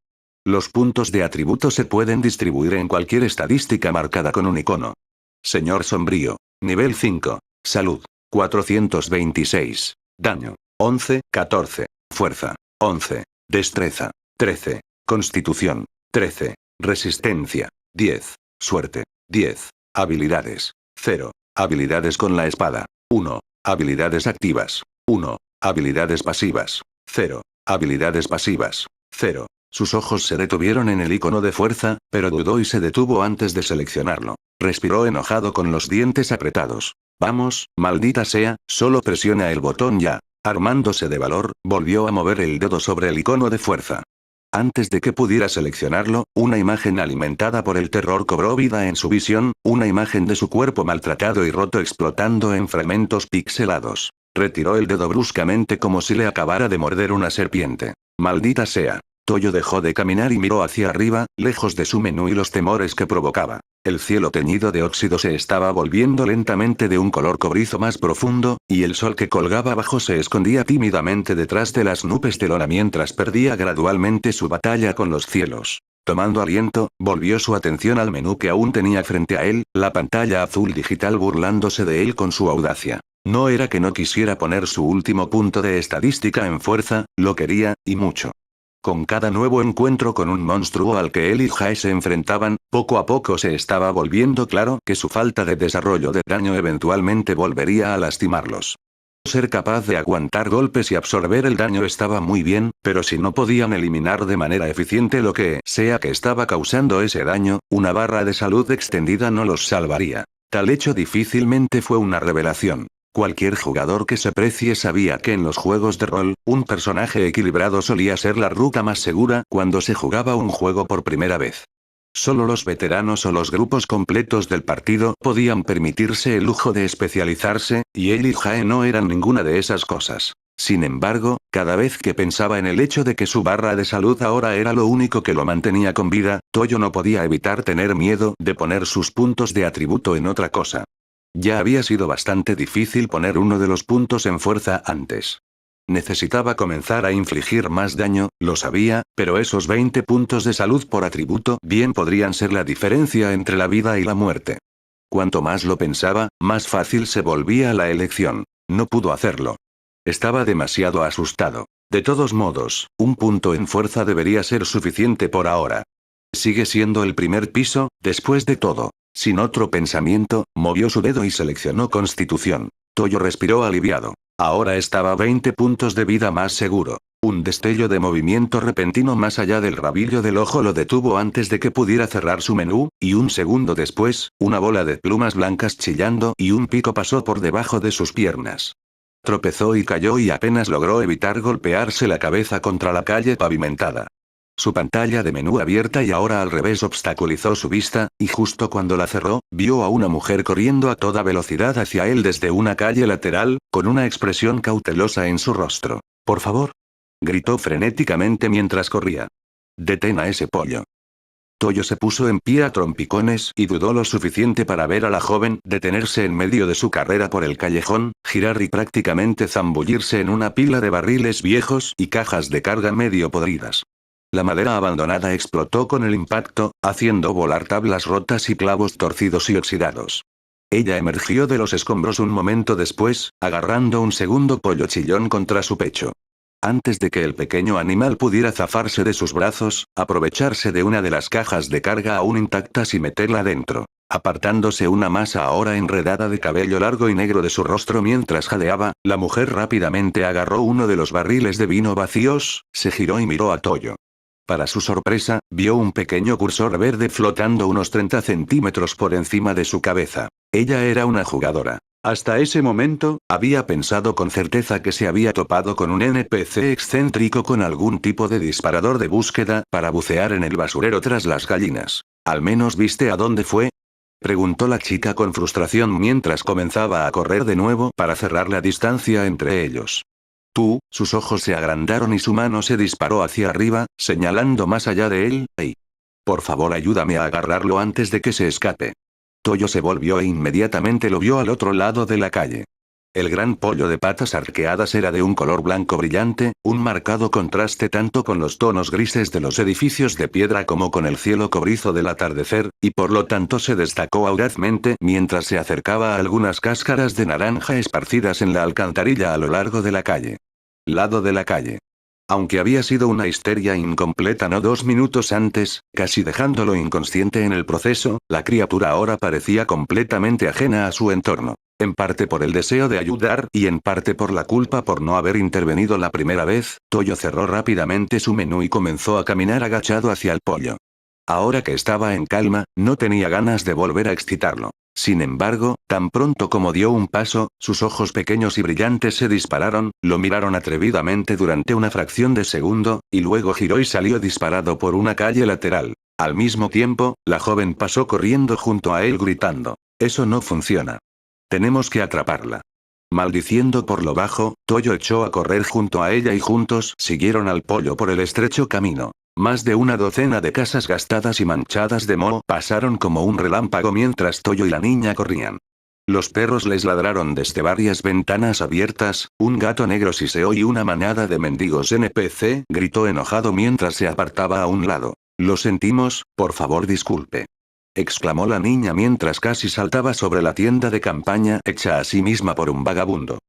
Los puntos de atributo se pueden distribuir en cualquier estadística marcada con un icono. Señor sombrío. Nivel 5. Salud. 426. Daño. 11, 14. Fuerza. 11. Destreza. 13. Constitución. 13. Resistencia. 10. Suerte. 10. Habilidades. 0. Habilidades con la espada. 1. Habilidades activas. 1. Habilidades pasivas. 0. Habilidades pasivas. 0. Sus ojos se detuvieron en el icono de fuerza, pero dudó y se detuvo antes de seleccionarlo. Respiró enojado con los dientes apretados. Vamos, maldita sea, solo presiona el botón ya. Armándose de valor, volvió a mover el dedo sobre el icono de fuerza. Antes de que pudiera seleccionarlo, una imagen alimentada por el terror cobró vida en su visión, una imagen de su cuerpo maltratado y roto explotando en fragmentos pixelados. Retiró el dedo bruscamente como si le acabara de morder una serpiente. Maldita sea. Toyo dejó de caminar y miró hacia arriba, lejos de su menú y los temores que provocaba. El cielo teñido de óxido se estaba volviendo lentamente de un color cobrizo más profundo, y el sol que colgaba abajo se escondía tímidamente detrás de las nubes de lona mientras perdía gradualmente su batalla con los cielos. Tomando aliento, volvió su atención al menú que aún tenía frente a él, la pantalla azul digital burlándose de él con su audacia. No era que no quisiera poner su último punto de estadística en fuerza, lo quería, y mucho. Con cada nuevo encuentro con un monstruo al que él y Jae se enfrentaban, poco a poco se estaba volviendo claro que su falta de desarrollo de daño eventualmente volvería a lastimarlos. Ser capaz de aguantar golpes y absorber el daño estaba muy bien, pero si no podían eliminar de manera eficiente lo que sea que estaba causando ese daño, una barra de salud extendida no los salvaría. Tal hecho difícilmente fue una revelación. Cualquier jugador que se precie sabía que en los juegos de rol, un personaje equilibrado solía ser la ruta más segura cuando se jugaba un juego por primera vez. Solo los veteranos o los grupos completos del partido podían permitirse el lujo de especializarse, y él y Jae no eran ninguna de esas cosas. Sin embargo, cada vez que pensaba en el hecho de que su barra de salud ahora era lo único que lo mantenía con vida, Toyo no podía evitar tener miedo de poner sus puntos de atributo en otra cosa. Ya había sido bastante difícil poner uno de los puntos en fuerza antes. Necesitaba comenzar a infligir más daño, lo sabía, pero esos 20 puntos de salud por atributo bien podrían ser la diferencia entre la vida y la muerte. Cuanto más lo pensaba, más fácil se volvía la elección. No pudo hacerlo. Estaba demasiado asustado. De todos modos, un punto en fuerza debería ser suficiente por ahora. Sigue siendo el primer piso, después de todo. Sin otro pensamiento, movió su dedo y seleccionó Constitución. Toyo respiró aliviado. Ahora estaba 20 puntos de vida más seguro. Un destello de movimiento repentino más allá del rabillo del ojo lo detuvo antes de que pudiera cerrar su menú, y un segundo después, una bola de plumas blancas chillando y un pico pasó por debajo de sus piernas. Tropezó y cayó y apenas logró evitar golpearse la cabeza contra la calle pavimentada. Su pantalla de menú abierta y ahora al revés obstaculizó su vista, y justo cuando la cerró, vio a una mujer corriendo a toda velocidad hacia él desde una calle lateral, con una expresión cautelosa en su rostro. «Por favor», gritó frenéticamente mientras corría. «Detén a ese pollo». Toyo se puso en pie a trompicones y dudó lo suficiente para ver a la joven detenerse en medio de su carrera por el callejón, girar y prácticamente zambullirse en una pila de barriles viejos y cajas de carga medio podridas. La madera abandonada explotó con el impacto, haciendo volar tablas rotas y clavos torcidos y oxidados. Ella emergió de los escombros un momento después, agarrando un segundo pollo chillón contra su pecho. Antes de que el pequeño animal pudiera zafarse de sus brazos, aprovecharse de una de las cajas de carga aún intactas y meterla dentro. Apartándose una masa ahora enredada de cabello largo y negro de su rostro mientras jadeaba, la mujer rápidamente agarró uno de los barriles de vino vacíos, se giró y miró a Toyo. Para su sorpresa, vio un pequeño cursor verde flotando unos 30 centímetros por encima de su cabeza. Ella era una jugadora. Hasta ese momento, había pensado con certeza que se había topado con un NPC excéntrico con algún tipo de disparador de búsqueda para bucear en el basurero tras las gallinas. ¿Al menos viste a dónde fue?, preguntó la chica con frustración mientras comenzaba a correr de nuevo para cerrar la distancia entre ellos. «Tú», sus ojos se agrandaron y su mano se disparó hacia arriba, señalando más allá de él. «Hey. Por favor, ayúdame a agarrarlo antes de que se escape». Toyo se volvió e inmediatamente lo vio al otro lado de la calle. El gran pollo de patas arqueadas era de un color blanco brillante, un marcado contraste tanto con los tonos grises de los edificios de piedra como con el cielo cobrizo del atardecer, y por lo tanto se destacó audazmente mientras se acercaba a algunas cáscaras de naranja esparcidas en la alcantarilla a lo largo de la calle. Lado de la calle. Aunque había sido una histeria incompleta no 2 minutos antes, casi dejándolo inconsciente en el proceso, la criatura ahora parecía completamente ajena a su entorno. En parte por el deseo de ayudar y en parte por la culpa por no haber intervenido la primera vez, Toyo cerró rápidamente su menú y comenzó a caminar agachado hacia el pollo. Ahora que estaba en calma, no tenía ganas de volver a excitarlo. Sin embargo, tan pronto como dio un paso, sus ojos pequeños y brillantes se dispararon, lo miraron atrevidamente durante una fracción de segundo, y luego giró y salió disparado por una calle lateral. Al mismo tiempo, la joven pasó corriendo junto a él gritando: «Eso no funciona. Tenemos que atraparla». Maldiciendo por lo bajo, Toyo echó a correr junto a ella y juntos siguieron al pollo por el estrecho camino. Más de una docena de casas gastadas y manchadas de moho pasaron como un relámpago mientras Toyo y la niña corrían. Los perros les ladraron desde varias ventanas abiertas, un gato negro siseó y una manada de mendigos NPC gritó enojado mientras se apartaba a un lado. «Lo sentimos, por favor disculpe», exclamó la niña mientras casi saltaba sobre la tienda de campaña hecha a sí misma por un vagabundo.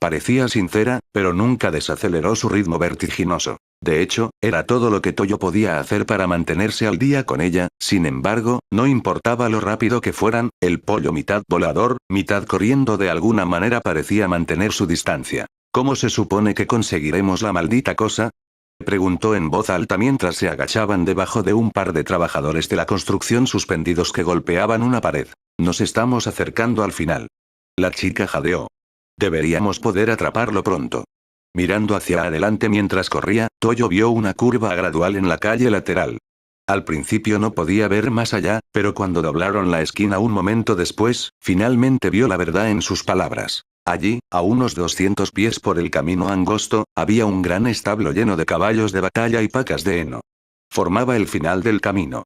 Parecía sincera, pero nunca desaceleró su ritmo vertiginoso. De hecho, era todo lo que Toyo podía hacer para mantenerse al día con ella. Sin embargo, no importaba lo rápido que fueran, el pollo mitad volador, mitad corriendo de alguna manera parecía mantener su distancia. ¿Cómo se supone que conseguiremos la maldita cosa?, preguntó en voz alta mientras se agachaban debajo de un par de trabajadores de la construcción suspendidos que golpeaban una pared. Nos estamos acercando al final. La chica jadeó. Deberíamos poder atraparlo pronto. Mirando hacia adelante mientras corría, Toyo vio una curva gradual en la calle lateral. Al principio no podía ver más allá, pero cuando doblaron la esquina un momento después, finalmente vio la verdad en sus palabras. Allí, a unos 200 pies por el camino angosto, había un gran establo lleno de caballos de batalla y pacas de heno. Formaba el final del camino.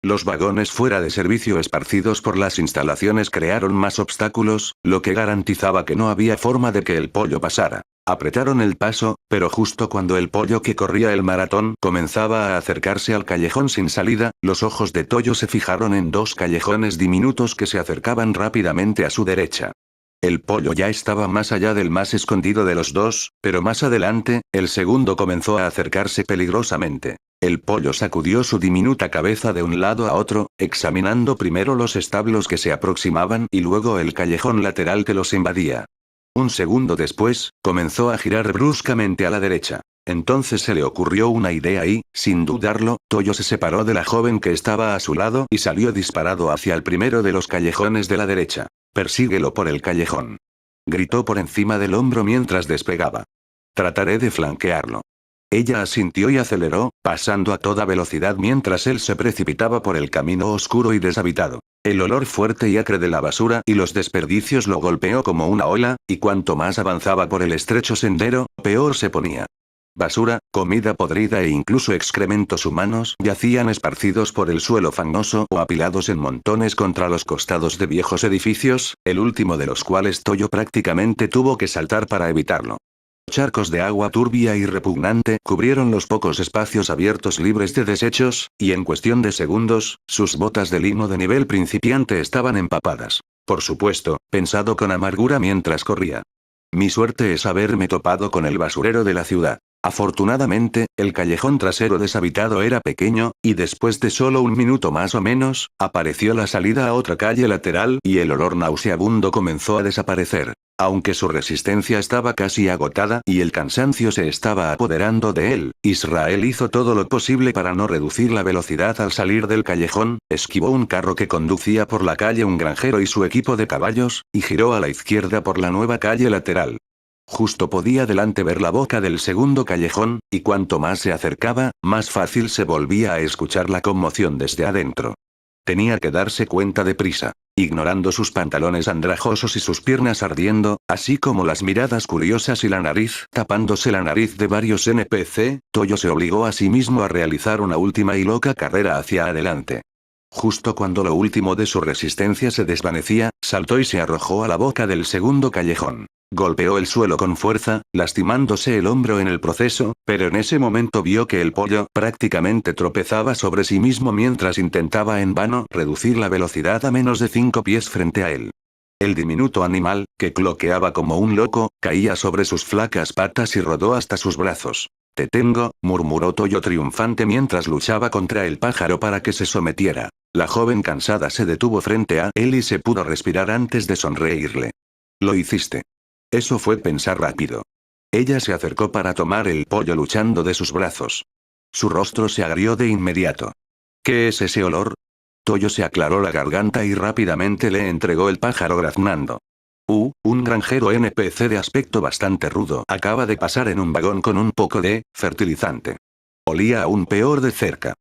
Los vagones fuera de servicio esparcidos por las instalaciones crearon más obstáculos, lo que garantizaba que no había forma de que el pollo pasara. Apretaron el paso, pero justo cuando el pollo que corría el maratón comenzaba a acercarse al callejón sin salida, los ojos de Toyo se fijaron en dos callejones diminutos que se acercaban rápidamente a su derecha. El pollo ya estaba más allá del más escondido de los dos, pero más adelante, el segundo comenzó a acercarse peligrosamente. El pollo sacudió su diminuta cabeza de un lado a otro, examinando primero los establos que se aproximaban y luego el callejón lateral que los invadía. Un segundo después, comenzó a girar bruscamente a la derecha. Entonces se le ocurrió una idea y, sin dudarlo, Toyo se separó de la joven que estaba a su lado y salió disparado hacia el primero de los callejones de la derecha. «Persíguelo por el callejón», gritó por encima del hombro mientras despegaba. «Trataré de flanquearlo». Ella asintió y aceleró, pasando a toda velocidad mientras él se precipitaba por el camino oscuro y deshabitado. El olor fuerte y acre de la basura y los desperdicios lo golpeó como una ola, y cuanto más avanzaba por el estrecho sendero, peor se ponía. Basura, comida podrida e incluso excrementos humanos yacían esparcidos por el suelo fangoso o apilados en montones contra los costados de viejos edificios, el último de los cuales Toyo prácticamente tuvo que saltar para evitarlo. Charcos de agua turbia y repugnante cubrieron los pocos espacios abiertos libres de desechos, y en cuestión de segundos, sus botas de lino de nivel principiante estaban empapadas. Por supuesto, pensado con amargura mientras corría. Mi suerte es haberme topado con el basurero de la ciudad. Afortunadamente, el callejón trasero deshabitado era pequeño, y después de solo un minuto más o menos, apareció la salida a otra calle lateral y el olor nauseabundo comenzó a desaparecer. Aunque su resistencia estaba casi agotada y el cansancio se estaba apoderando de él, Israel hizo todo lo posible para no reducir la velocidad al salir del callejón, esquivó un carro que conducía por la calle un granjero y su equipo de caballos, y giró a la izquierda por la nueva calle lateral. Justo podía delante ver la boca del segundo callejón, y cuanto más se acercaba, más fácil se volvía a escuchar la conmoción desde adentro. Tenía que darse cuenta deprisa. Ignorando sus pantalones andrajosos y sus piernas ardiendo, así como las miradas curiosas y la nariz tapándose la nariz de varios NPC, Toyo se obligó a sí mismo a realizar una última y loca carrera hacia adelante. Justo cuando lo último de su resistencia se desvanecía, saltó y se arrojó a la boca del segundo callejón. Golpeó el suelo con fuerza, lastimándose el hombro en el proceso, pero en ese momento vio que el pollo prácticamente tropezaba sobre sí mismo mientras intentaba en vano reducir la velocidad a menos de 5 pies frente a él. El diminuto animal, que cloqueaba como un loco, caía sobre sus flacas patas y rodó hasta sus brazos. «Te tengo», murmuró Toyo triunfante mientras luchaba contra el pájaro para que se sometiera. La joven cansada se detuvo frente a él y se pudo respirar antes de sonreírle. «Lo hiciste». Eso fue pensar rápido. Ella se acercó para tomar el pollo luchando de sus brazos. Su rostro se agrió de inmediato. ¿Qué es ese olor? Toyo se aclaró la garganta y rápidamente le entregó el pájaro graznando. Un granjero NPC de aspecto bastante rudo acaba de pasar en un vagón con un poco de fertilizante. Olía aún peor de cerca.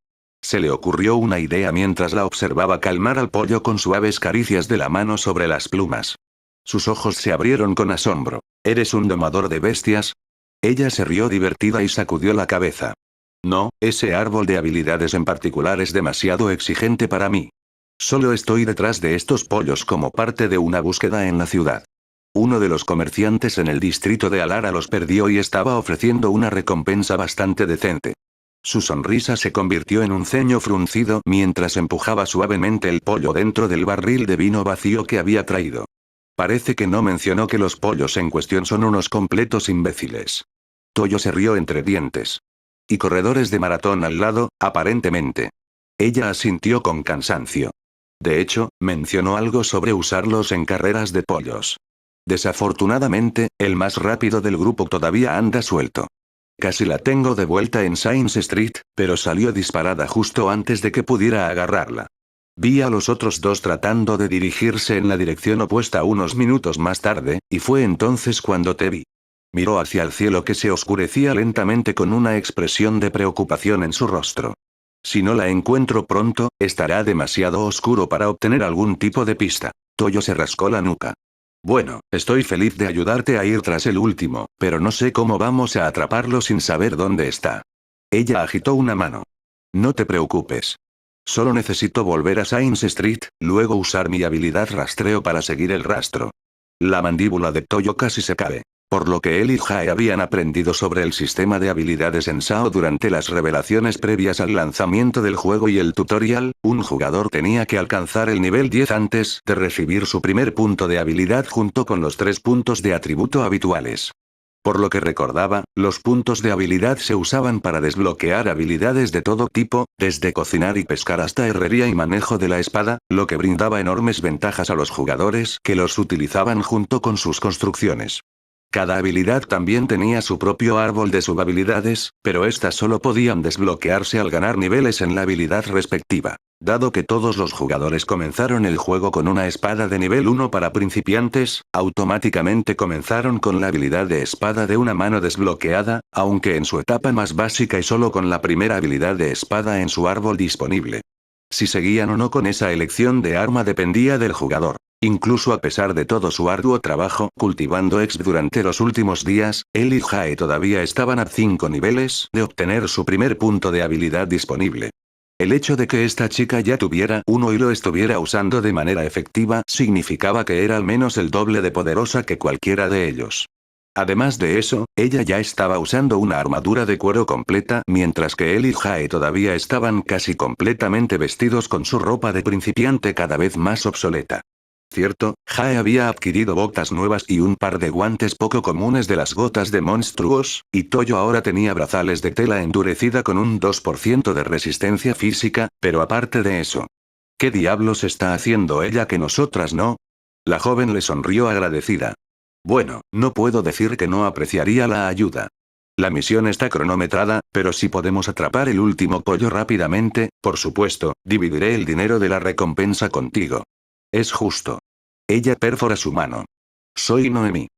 Se le ocurrió una idea mientras la observaba calmar al pollo con suaves caricias de la mano sobre las plumas. Sus ojos se abrieron con asombro. ¿Eres un domador de bestias? Ella se rió divertida y sacudió la cabeza. No, ese árbol de habilidades en particular es demasiado exigente para mí. Solo estoy detrás de estos pollos como parte de una búsqueda en la ciudad. Uno de los comerciantes en el distrito de Alara los perdió y estaba ofreciendo una recompensa bastante decente. Su sonrisa se convirtió en un ceño fruncido mientras empujaba suavemente el pollo dentro del barril de vino vacío que había traído. Parece que no mencionó que los pollos en cuestión son unos completos imbéciles. Toyo se rió entre dientes. y corredores de maratón al lado, aparentemente. Ella asintió con cansancio. De hecho, mencionó algo sobre usarlos en carreras de pollos. Desafortunadamente, el más rápido del grupo todavía anda suelto. Casi la tengo de vuelta en Science Street, pero salió disparada justo antes de que pudiera agarrarla. Vi a los otros dos tratando de dirigirse en la dirección opuesta unos minutos más tarde, y fue entonces cuando te vi. Miró hacia el cielo que se oscurecía lentamente con una expresión de preocupación en su rostro. Si no la encuentro pronto, estará demasiado oscuro para obtener algún tipo de pista. Toyo se rascó la nuca. Bueno, estoy feliz de ayudarte a ir tras el último, pero no sé cómo vamos a atraparlo sin saber dónde está. Ella agitó una mano. No te preocupes. Solo necesito volver a Science Street, luego usar mi habilidad rastreo para seguir el rastro. La mandíbula de Toyo casi se cae. Por lo que él y Jae habían aprendido sobre el sistema de habilidades en SAO durante las revelaciones previas al lanzamiento del juego y el tutorial, un jugador tenía que alcanzar el nivel 10 antes de recibir su primer punto de habilidad junto con los 3 puntos de atributo habituales. Por lo que recordaba, los puntos de habilidad se usaban para desbloquear habilidades de todo tipo, desde cocinar y pescar hasta herrería y manejo de la espada, lo que brindaba enormes ventajas a los jugadores que los utilizaban junto con sus construcciones. Cada habilidad también tenía su propio árbol de subhabilidades, pero estas solo podían desbloquearse al ganar niveles en la habilidad respectiva. Dado que todos los jugadores comenzaron el juego con una espada de nivel 1 para principiantes, automáticamente comenzaron con la habilidad de espada de una mano desbloqueada, aunque en su etapa más básica y solo con la primera habilidad de espada en su árbol disponible. Si seguían o no con esa elección de arma dependía del jugador. Incluso a pesar de todo su arduo trabajo cultivando EXP durante los últimos días, él y Jae todavía estaban a 5 niveles de obtener su primer punto de habilidad disponible. El hecho de que esta chica ya tuviera uno y lo estuviera usando de manera efectiva significaba que era al menos el doble de poderosa que cualquiera de ellos. Además de eso, ella ya estaba usando una armadura de cuero completa mientras que él y Jae todavía estaban casi completamente vestidos con su ropa de principiante cada vez más obsoleta. Cierto, Jae había adquirido botas nuevas y un par de guantes poco comunes de las gotas de monstruos, y Toyo ahora tenía brazales de tela endurecida con un 2% de resistencia física, pero aparte de eso. ¿Qué diablos está haciendo ella que nosotras no? La joven le sonrió agradecida. Bueno, no puedo decir que no apreciaría la ayuda. La misión está cronometrada, pero si podemos atrapar el último pollo rápidamente, por supuesto, dividiré el dinero de la recompensa contigo. Es justo. Ella perfora su mano. Soy Noemi.